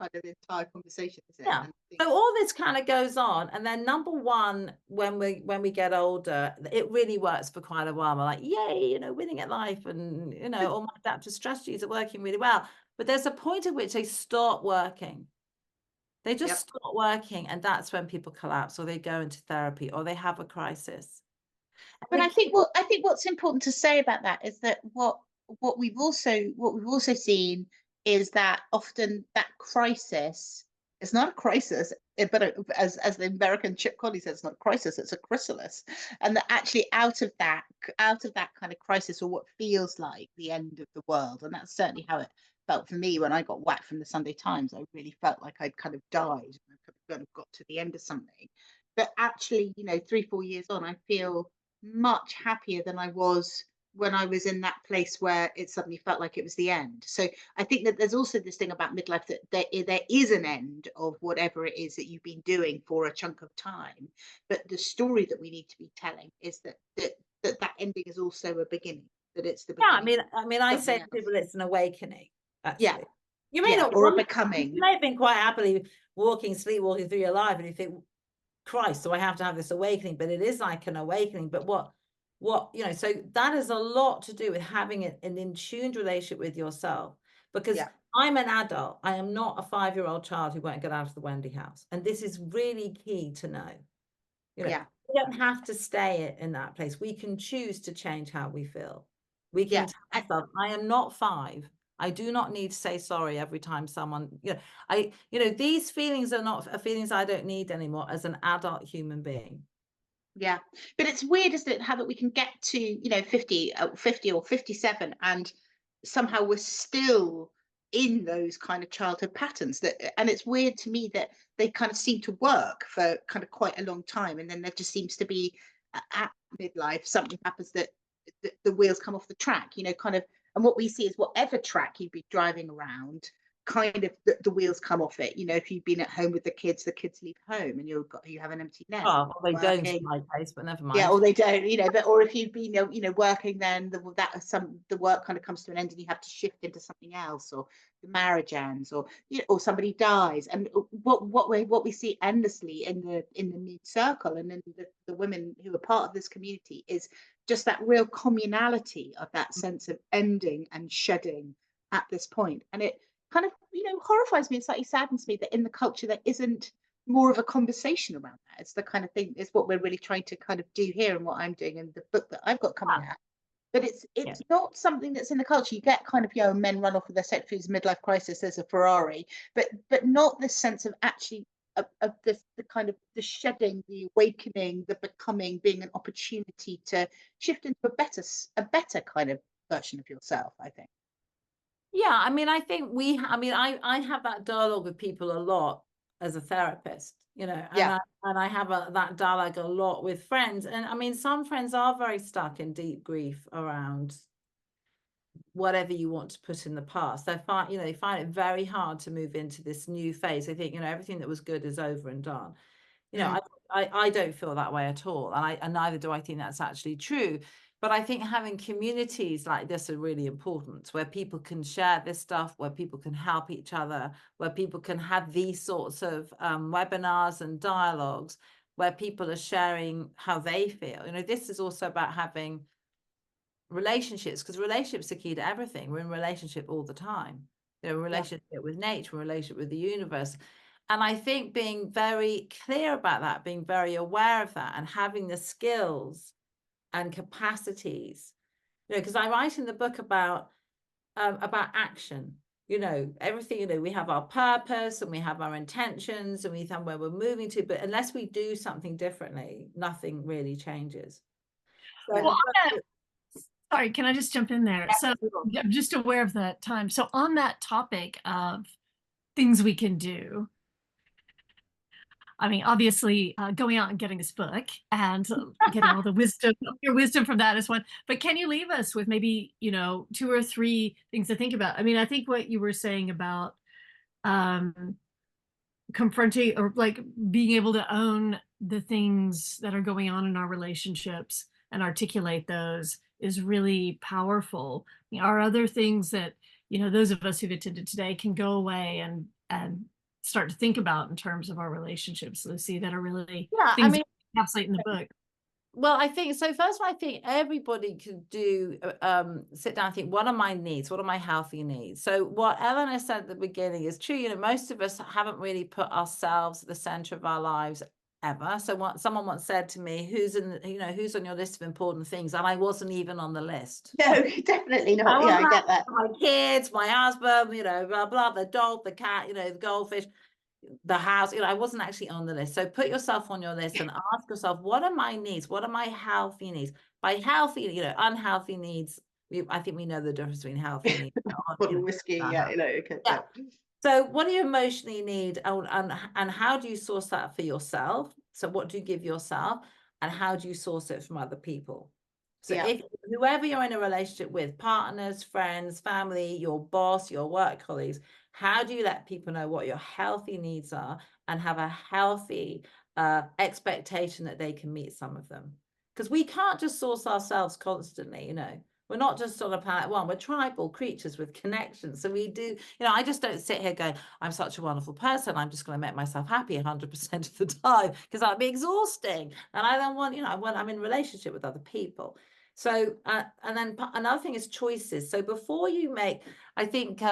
kind of entire conversation, is it? Yeah. And I think, So all this kind of goes on, and then number one, when we get older, it really works for quite a while. We're like, yay, you know, winning at life, and you know, all my adaptive strategies are working really well. But there's a point at which they stop working. They just Yep. stop working, and that's when people collapse, or they go into therapy, or they have a crisis. But And I think what's important to say about that is that what we've also seen is that often that crisis is not a crisis, but as the American Chip Conley says, it's not a crisis, it's a chrysalis, and that actually out of that kind of crisis, or what feels like the end of the world, and that's certainly how it felt for me when I got whacked from the Sunday Times. I really felt like I'd kind of died, I kind of got to the end of something. But actually, 3-4 years on, I feel much happier than I was when I was in that place where it suddenly felt like it was the end. So I think that there's also this thing about midlife, that there is an end of whatever it is that you've been doing for a chunk of time. But the story that we need to be telling is that ending is also a beginning, that it's the yeah, beginning. I mean, I say Something to else. people, it's an awakening. Actually, Yeah, you may yeah, not or a want it. becoming. You may have been quite happily sleepwalking through your life, and you think, Christ, so I have to have this awakening. But it is like an awakening. But what so that is a lot to do with having an in-tuned relationship with yourself. Because Yeah. I'm an adult, I am not a 5-year-old child who won't get out of the Wendy house, and this is really key to know. Yeah. We don't have to stay in that place. We can choose to change how we feel. We can tell ourselves, I am not 5. I do not need to say sorry every time someone, these feelings are not feelings I don't need anymore as an adult human being. Yeah, but it's weird, isn't it, how that we can get to 50 or 57, and somehow we're still in those kind of childhood patterns, and it's weird to me that they kind of seem to work for kind of quite a long time, and then there just seems to be at midlife something happens that the wheels come off the track, kind of. And what we see is whatever track you'd be driving around, kind of the wheels come off it. If you've been at home with the kids leave home, and you have an empty nest. Oh, well, they don't in Working. my case, but never mind. Yeah, or they don't, but or if you've been, working, then the work kind of comes to an end, and you have to shift into something else, or the marriage ends, or or somebody dies. And what we see endlessly in the Nude circle, and in the women who are part of this community, is just that real communality of that sense of ending and shedding at this point. And it kind of horrifies me and slightly saddens me that in the culture there isn't more of a conversation around that. It's the kind of thing, is what we're really trying to kind of do here, and what I'm doing in the book that I've got coming out. But it's not something that's in the culture. You get kind of men run off with their sexual midlife crisis, there's a Ferrari, but not this sense of actually of this, the kind of the shedding, the awakening, the becoming, being an opportunity to shift into a better kind of version of yourself, I think. Yeah, I mean, I think I have that dialogue with people a lot as a therapist, and I have that dialogue a lot with friends. And I mean, some friends are very stuck in deep grief around whatever you want to put in the past. They find it very hard to move into this new phase. They think, everything that was good is over and done. I don't feel that way at all. And neither do I think that's actually true. But I think having communities like this are really important, where people can share this stuff, where people can help each other, where people can have these sorts of webinars and dialogues, where people are sharing how they feel. This is also about having relationships, because relationships are key to everything. We're in relationship all the time. Relationship with nature, relationship with the universe. And I think being very clear about that, being very aware of that, and having the skills and capacities, because I write in the book about action, everything, we have our purpose and we have our intentions and we have where we're moving to, but unless we do something differently, nothing really changes. So, sorry, can I just jump in there? So I'm just aware of that time. So on that topic of things we can do, I mean, obviously, going out and getting this book and getting all the wisdom, your wisdom from that is one. But can you leave us with maybe, 2 or 3 things to think about? I mean, I think what you were saying about confronting, or like being able to own the things that are going on in our relationships and articulate those is really powerful. Are other things that, those of us who've attended today can go away and start to think about in terms of our relationships, Lucy, that are really Yeah, things that we encapsulate in the book? well, I think so. First of all, I think everybody could do sit down and think, what are my needs? What are my healthy needs? So what Eleanor said at the beginning is true. Most of us haven't really put ourselves at the center of our lives ever. So what someone once said to me, who's on your list of important things? And I wasn't even on the list. No, definitely not. Yeah, I get that. My kids, my husband, blah, blah, the dog, the cat, the goldfish, the house. I wasn't actually on the list. So put yourself on your list and ask yourself, what are my needs? What are my healthy needs? By healthy, unhealthy needs, I think we know the difference between healthy needs. Bottle of whiskey, okay. Yeah. So what do you emotionally need, and how do you source that for yourself? So what do you give yourself, and how do you source it from other people? So if whoever you're in a relationship with, partners, friends, family, your boss, your work colleagues, how do you let people know what your healthy needs are and have a healthy expectation that they can meet some of them? Because we can't just source ourselves constantly, We're not just on a planet one, we're tribal creatures with connections. So we do, I just don't sit here going, I'm such a wonderful person, I'm just going to make myself happy 100% of the time, because that'd be exhausting. And I don't want, I'm in relationship with other people. So, and then another thing is choices. So before you make, I think,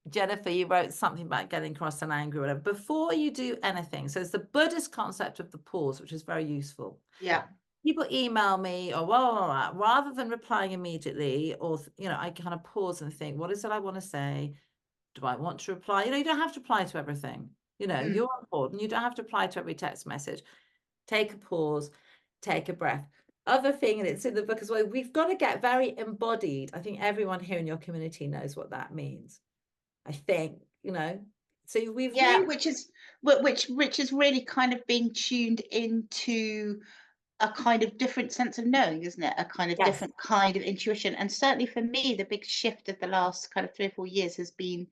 Jennifer, you wrote something about getting cross and angry or whatever. Before you do anything, so it's the Buddhist concept of the pause, which is very useful. Yeah. People email me or rather than replying immediately, or I kind of pause and think, what is it I want to say? Do I want to reply? You don't have to reply to everything. You're important. You don't have to reply to every text message. Take a pause, take a breath. Other thing, and it's in the book as well, we've got to get very embodied. I think everyone here in your community knows what that means. I think, so we've which is really kind of being tuned into a kind of different sense of knowing, isn't it? A kind of different kind of intuition. And certainly for me, the big shift of the last kind of 3 or 4 years has been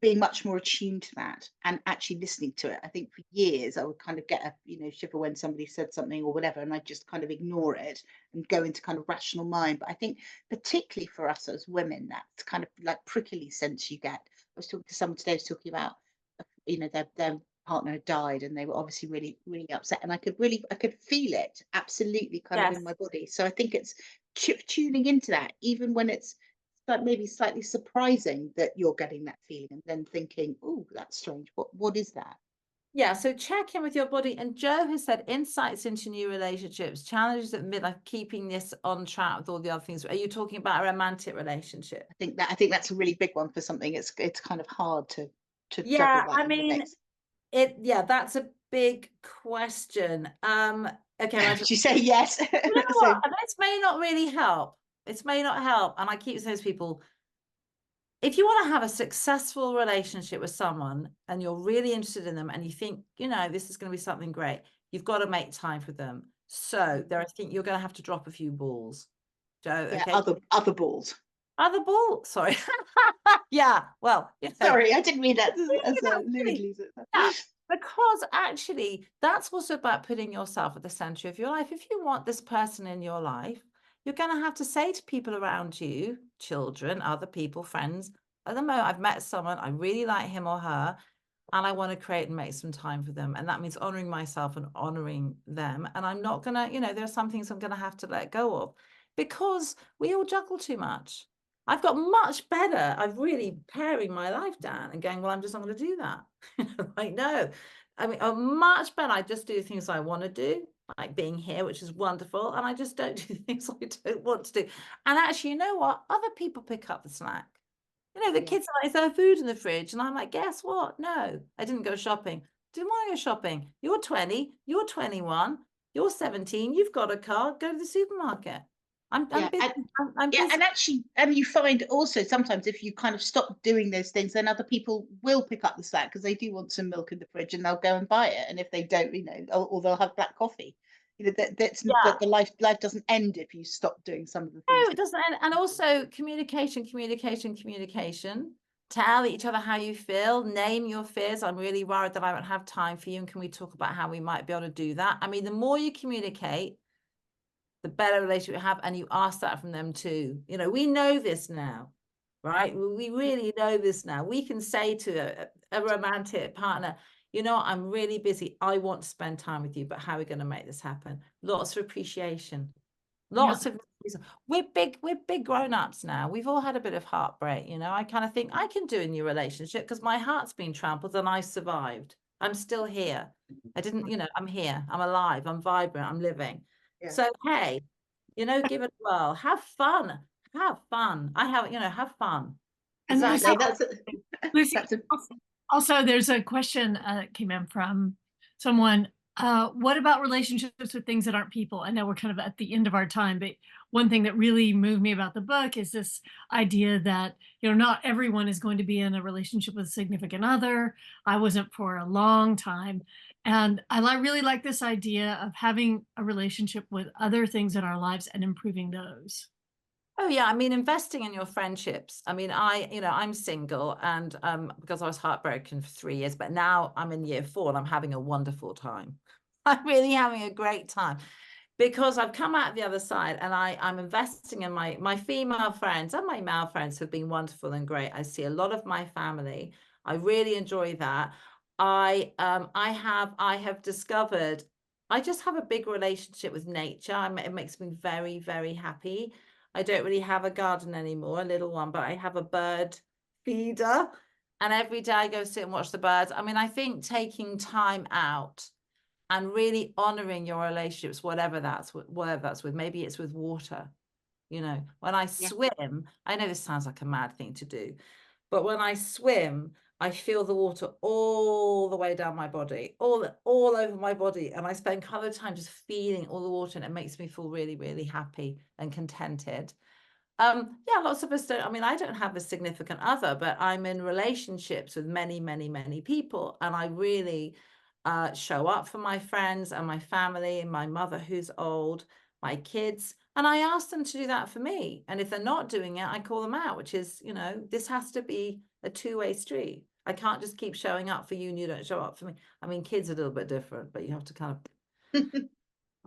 being much more attuned to that and actually listening to it. I think for years I would kind of get a shiver when somebody said something or whatever, and I just kind of ignore it and go into kind of rational mind. But I think particularly for us as women, that's kind of like prickly sense you get. I was talking to someone today who's talking about their partner had died, and they were obviously really, really upset, and I could feel it absolutely kind of in my body. So I think it's tuning into that, even when it's like maybe slightly surprising that you're getting that feeling, and then thinking, oh, that's strange, what is that? Yeah, so check in with your body. And Joe has said insights into new relationships, challenges at midlife, keeping this on track with all the other things. Are you talking about a romantic relationship? I think that's a really big one for something. It's kind of hard to juggle that. I mean, that's a big question. Okay, did you say yes? You know what? This may not really help. This may not help. And I keep saying to people, if you want to have a successful relationship with someone and you're really interested in them and you think, this is going to be something great, you've got to make time for them. So I think you're going to have to drop a few balls. Joe, okay? Other balls. Other ball? Sorry. Yeah, well. Sorry, I didn't mean that as a lewdly. Yeah, because actually, that's also about putting yourself at the center of your life. If you want this person in your life, you're going to have to say to people around you, children, other people, friends, at the moment, I've met someone, I really like him or her, and I want to create and make some time for them. And that means honoring myself and honoring them. And I'm not going to, there are some things I'm going to have to let go of, because we all juggle too much. I've got much better. I've really paring my life down and going, well, I'm just not going to do that. Like, no, I mean, much better. I just do things I want to do, like being here, which is wonderful. And I just don't do things I don't want to do. And actually, you know what? Other people pick up the slack. The kids are like, there's food in the fridge. And I'm like, guess what? No, I didn't go shopping. Didn't want to go shopping. You're 20, you're 21, you're 17, you've got a car, go to the supermarket. I'm busy. And actually, you find also sometimes if you kind of stop doing those things, then other people will pick up the slack because they do want some milk in the fridge and they'll go and buy it. And if they don't, or they'll have black coffee. That the life doesn't end if you stop doing some of the things. No, it doesn't end. And also communication. Tell each other how you feel. Name your fears. I'm really worried that I won't have time for you. And can we talk about how we might be able to do that? I mean, the more you communicate, the better relationship you have, and you ask that from them too. You know, we know this now, right? We really know this now. We can say to a romantic partner, you know, I'm really busy. I want to spend time with you, but how are we going to make this happen? Lots of appreciation. Lots of we're big grown-ups now. We've all had a bit of heartbreak, you know. I kind of think I can do a new relationship because my heart's been trampled and I survived. I'm still here. I didn't, you know, I'm here. I'm alive. I'm vibrant. I'm living. Yeah. So hey, you know, give it a whirl. Have fun. Have fun. Have fun. And Exactly. Lucy, That's a also, there's a question that came in from someone. What about relationships with things that aren't people? I know we're kind of at the end of our time, but one thing that really moved me about the book is this idea that, you know, not everyone is going to be in a relationship with a significant other. I wasn't for a long time. And I really like this idea of having a relationship with other things in our lives and improving those. Oh yeah, I mean, investing in your friendships. I mean, I'm single, and because I was heartbroken for 3 years, but now I'm in year 4 and I'm having a wonderful time. I'm really having a great time because I've come out the other side, and I'm investing in my female friends, and my male friends have been wonderful and great. I see a lot of my family. I really enjoy that. I have discovered I just have a big relationship with nature. It makes me very, very happy. I don't really have a garden anymore, a little one, but I have a bird feeder, and every day I go sit and watch the birds. I mean, I think taking time out and really honoring your relationships, whatever that's with, maybe it's with water. You know, when I swim, I know this sounds like a mad thing to do, but when I swim, I feel the water all the way down my body, all over my body. And I spend kind of time just feeling all the water, and it makes me feel really, really happy and contented. Yeah, lots of us don't. I mean, I don't have a significant other, but I'm in relationships with many, many, many people. And I really show up for my friends and my family and my mother who's old, my kids. And I ask them to do that for me. And if they're not doing it, I call them out, which is, you know, this has to be a two-way street. I can't just keep showing up for you and you don't show up for me. I mean, kids are a little bit different, but you have to kind of,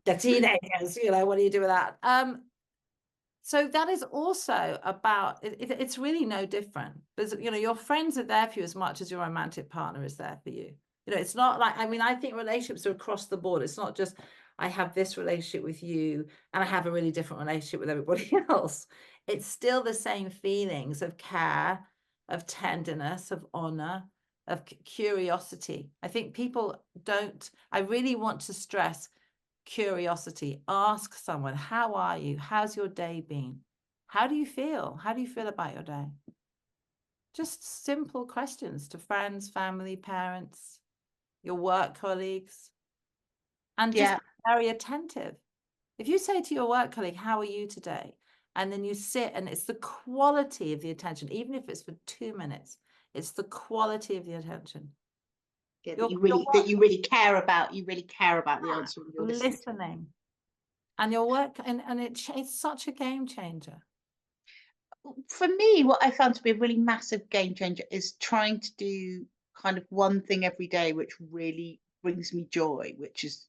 they're teenagers, you know, what do you do with that? So that is also about, it's really no different. There's, you know, your friends are there for you as much as your romantic partner is there for you. You know, it's not like, I mean, I think relationships are across the board. It's not just, I have this relationship with you and I have a really different relationship with everybody else. It's still the same feelings of care, of tenderness, of honor, of curiosity. I think people don't, I really want to stress curiosity. Ask someone, how are you? How's your day been? How do you feel? How do you feel about your day? Just simple questions to friends, family, parents, your work colleagues, and just be very attentive. If you say to your work colleague, how are you today? And then you sit, and it's the quality of the attention, even if it's for 2 minutes, it's the quality of the attention. Yeah, that you really care about. You really care about the answer. You're listening, and your work, and it's such a game changer. For me, what I found to be a really massive game changer is trying to do kind of one thing every day, which really brings me joy, which is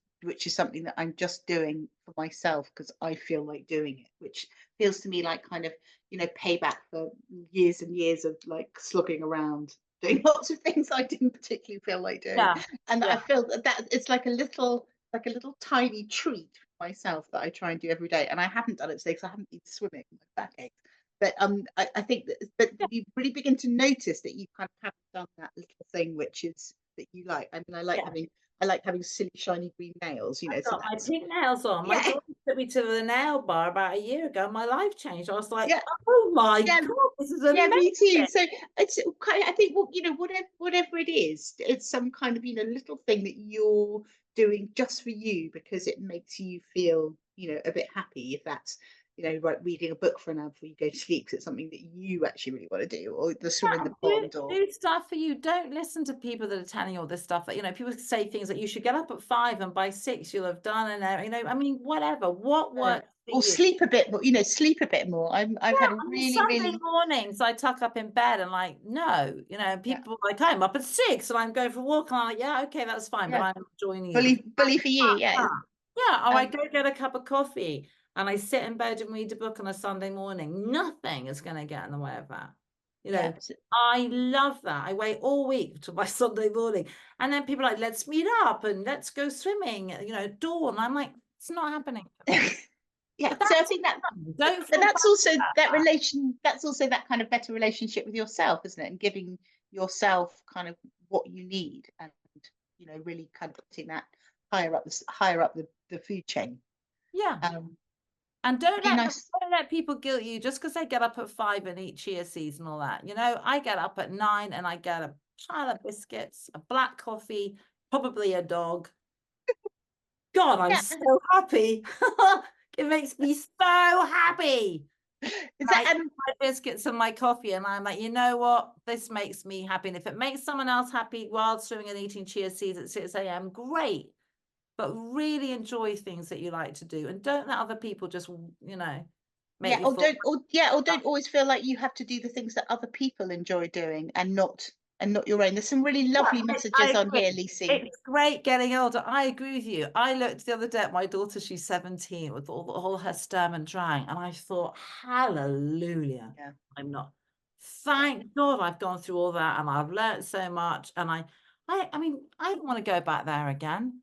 something that I'm just doing for myself because I feel like doing it, which feels to me like kind of, you know, payback for years and years of like slogging around doing lots of things I didn't particularly feel like doing. And I feel that it's like a little tiny treat for myself that I try and do every day. And I haven't done it today because I haven't been swimming, my back aches. But I think that you really begin to notice that you kind of haven't done that little thing which is that you like. I mean, I like having silly shiny green nails, you know. I've got my pink nails on. My daughter took me to the nail bar about a year ago. My life changed. I was like, oh my God, this is amazing. Yeah, me too. So it's kind of, I think, well, you know, whatever it is, it's some kind of, you know, little thing that you're doing just for you because it makes you feel, you know, a bit happy. If that's, you know, like reading a book for an hour before you go to sleep, because it's something that you actually really want to do, or the swim in the pond, or do stuff for you. Don't listen to people that are telling you all this stuff. That, you know, people say things that you should get up at 5 and by 6 you'll have done, and you know, I mean, whatever. What works for or you? sleep a bit more. You know, sleep a bit more. I've had a Sunday mornings I tuck up in bed and like, no, you know, people like, I'm up at 6 and I'm going for a walk, and I'm like, yeah, okay, that's fine, but I'm not joining you. Bully for you, yeah. Yeah, or I go get a cup of coffee. and I sit in bed and read a book on a Sunday morning, nothing is going to get in the way of that. You know, I love that. I wait all week to my Sunday morning. And then people are like, let's meet up and let's go swimming, you know, at dawn. I'm like, it's not happening. Yeah, so I think that, and that's also that's also that kind of better relationship with yourself, isn't it? And giving yourself kind of what you need, and you know, really kind of putting that higher up the food chain. Yeah. And don't don't let people guilt you just because they get up at 5 and eat chia seeds and all that. You know, I get up at 9 and I get a pile of biscuits, a black coffee, probably a dog. God, I'm so happy. It makes me so happy. I eat my biscuits and my coffee, and I'm like, you know what? This makes me happy. And if it makes someone else happy while swimming and eating chia seeds at 6 a.m., great. But really enjoy things that you like to do, and don't let other people just, you know, make you don't always feel like you have to do the things that other people enjoy doing and not your own. There's some really lovely messages on here, Lucy. It's great getting older. I agree with you. I looked the other day at my daughter, she's 17, with all her stem and drying, and I thought, hallelujah. Yeah. I'm not. Thank God I've gone through all that, and I've learned so much. And I mean, I don't want to go back there again.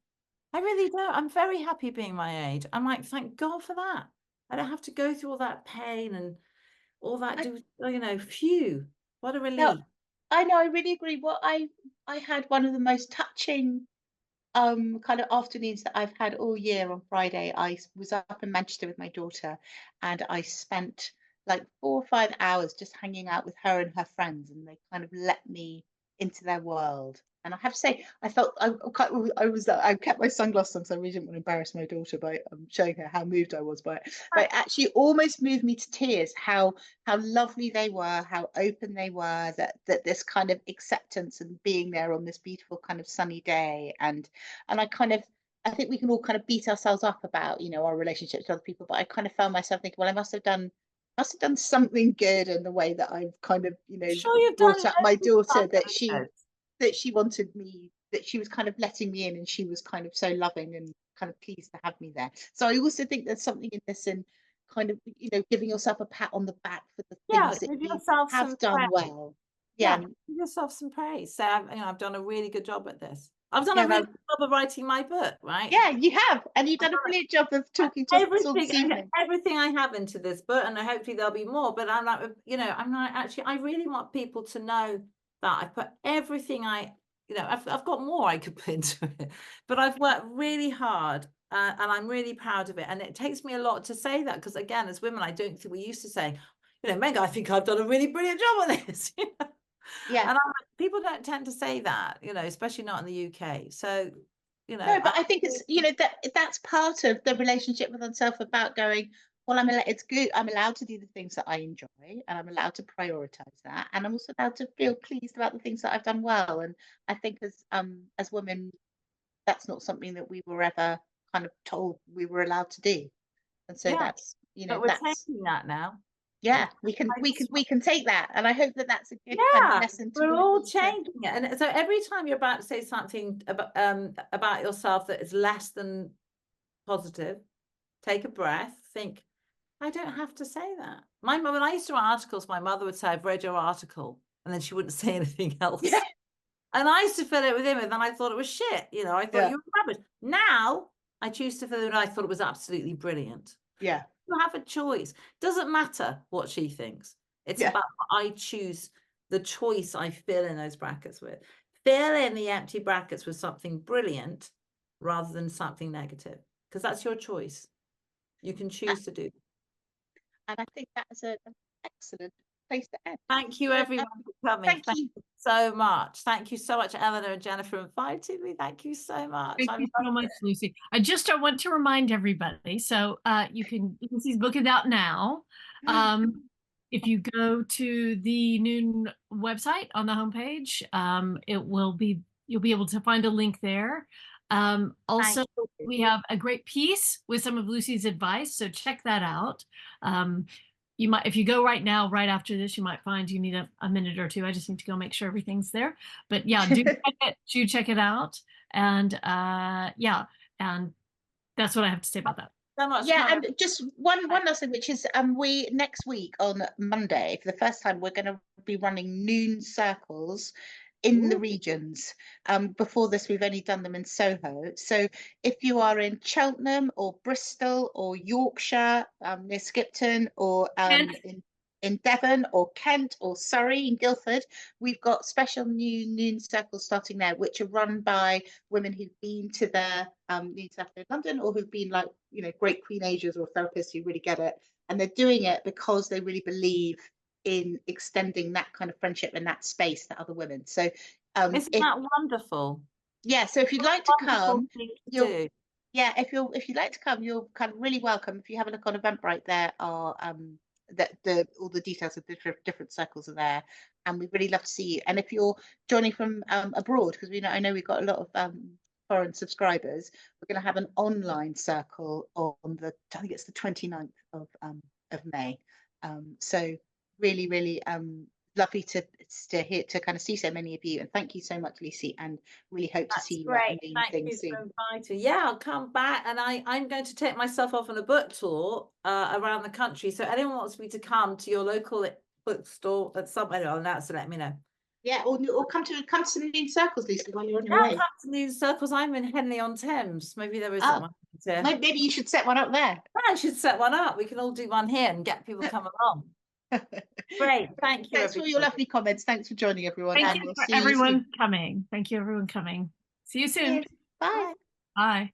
I really don't. I'm very happy being my age. I'm like, thank God for that. I don't have to go through all that pain and all that. You know, phew, what a relief. No, I know. I really agree. What I had one of the most touching kind of afternoons that I've had all year. On Friday, I was up in Manchester with my daughter, and I spent like 4 or 5 hours just hanging out with her and her friends, and they kind of let me into their world. And I have to say, I felt I kept my sunglasses on, so I really didn't want to embarrass my daughter by showing her how moved I was by it. But it actually almost moved me to tears. How lovely they were, how open they were. That this kind of acceptance and being there on this beautiful kind of sunny day, and I think we can all kind of beat ourselves up about, you know, our relationships with other people. But I kind of found myself thinking, well, I must have done something good in the way that I've kind of, you know, brought up my daughter, that she wanted me, that she was kind of letting me in, and she was kind of so loving and kind of pleased to have me there. So I also think there's something in this, and kind of, you know, giving yourself a pat on the back for the things that you have done well. Yeah, give yourself some praise. So I've done a really good job at this. I've done a really good job of writing my book, right? Yeah, you have, and you've done a brilliant job of talking to us all this evening. Everything I have into this book, and hopefully there'll be more. But I'm like, you know, actually, I really want people to know that I put everything I've got more I could put into it, but I've worked really hard, and I'm really proud of it. And it takes me a lot to say that, because again, as women, I don't think we're used to saying, you know, Meg, I think I've done a really brilliant job on this. You know? Yeah. And people don't tend to say that, you know, especially not in the UK. So, you know. No, but I think it's, you know, that's part of the relationship with oneself, about going, well, it's good. I'm allowed to do the things that I enjoy, and I'm allowed to prioritize that. And I'm also allowed to feel pleased about the things that I've done well. And I think as women, that's not something that we were ever kind of told we were allowed to do. And so that's, you know, but we're taking that now. Yeah, we can take that, and I hope that that's a good kind of lesson. We're all changing it, and so every time you're about to say something about yourself that is less than positive, take a breath. Think, I don't have to say that. My mum, when I used to write articles, my mother would say, "I've read your article," and then she wouldn't say anything else. Yeah. And I used to fill it with him, and then I thought it was shit. You know, I thought you were rubbish. Now I choose to fill it, and I thought it was absolutely brilliant. Yeah. You have a choice. Doesn't matter what she thinks. It's about what I choose, the choice I fill in those brackets with. Fill in the empty brackets with something brilliant rather than something negative, because that's your choice. You can choose to do. And I think that's an excellent place to end. Thank you, everyone, for coming. Thank you so much. Thank you so much, Eleanor and Jennifer, inviting me. Thank you so much. Thank you so much, Lucy. I want to remind everybody. So you can see his book is out now. If you go to the Noon website on the homepage, you'll be able to find a link there. Also, we have a great piece with some of Lucy's advice, so check that out. You might, if you go right now, right after this, you might find you need a minute or two. I just need to go make sure everything's there. But yeah, do check it out. And and that's what I have to say about that. so much Yeah, time. and just one last thing, which is we next week on Monday, for the first time, we're going to be running noon circles in the Ooh. regions. Before this, we've only done them in Soho. So if you are in Cheltenham or Bristol or Yorkshire, near Skipton, or Kent. in Devon or Kent or Surrey in Guildford, we've got special new noon circles starting there, which are run by women who've been to the noon circle in London, or who've been like, you know, great Queen Agers or therapists who really get it. And they're doing it because they really believe in extending that kind of friendship and that space to other women. So Isn't that wonderful? yeah, so if you'd like to Wonderful come, thing to you'll do. yeah, if you'd like to come, you're kind of really welcome. If you have a look on Eventbrite, there are all the details of the different circles are there, and we'd really love to see you. And if you're joining from abroad, because I know we've got a lot of foreign subscribers, we're going to have an online circle on I think it's the 29th of May. So really lovely to kind of see so many of you, and thank you so much, Lucy, and really hope to see you at Great. the Thank thing you soon. for inviting. Yeah, I'll come back, and I'm going to take myself off on a book tour around the country. So anyone wants me to come to your local bookstore at some point, I'll announce it. Let me know. Yeah, or come to the Noon Circles, Lucy, while you're on your Yeah, way. come to Noon Circles. I'm in Henley-on-Thames. Maybe there isn't one. Maybe you should set one up there. I should set one up. We can all do one here and get people come along. Great. Thank you. Thanks for your lovely comments. Thanks for joining, everyone. Thank And you we'll for see you everyone soon. coming. Thank you, everyone coming. See you soon. Cheers. Bye. Bye.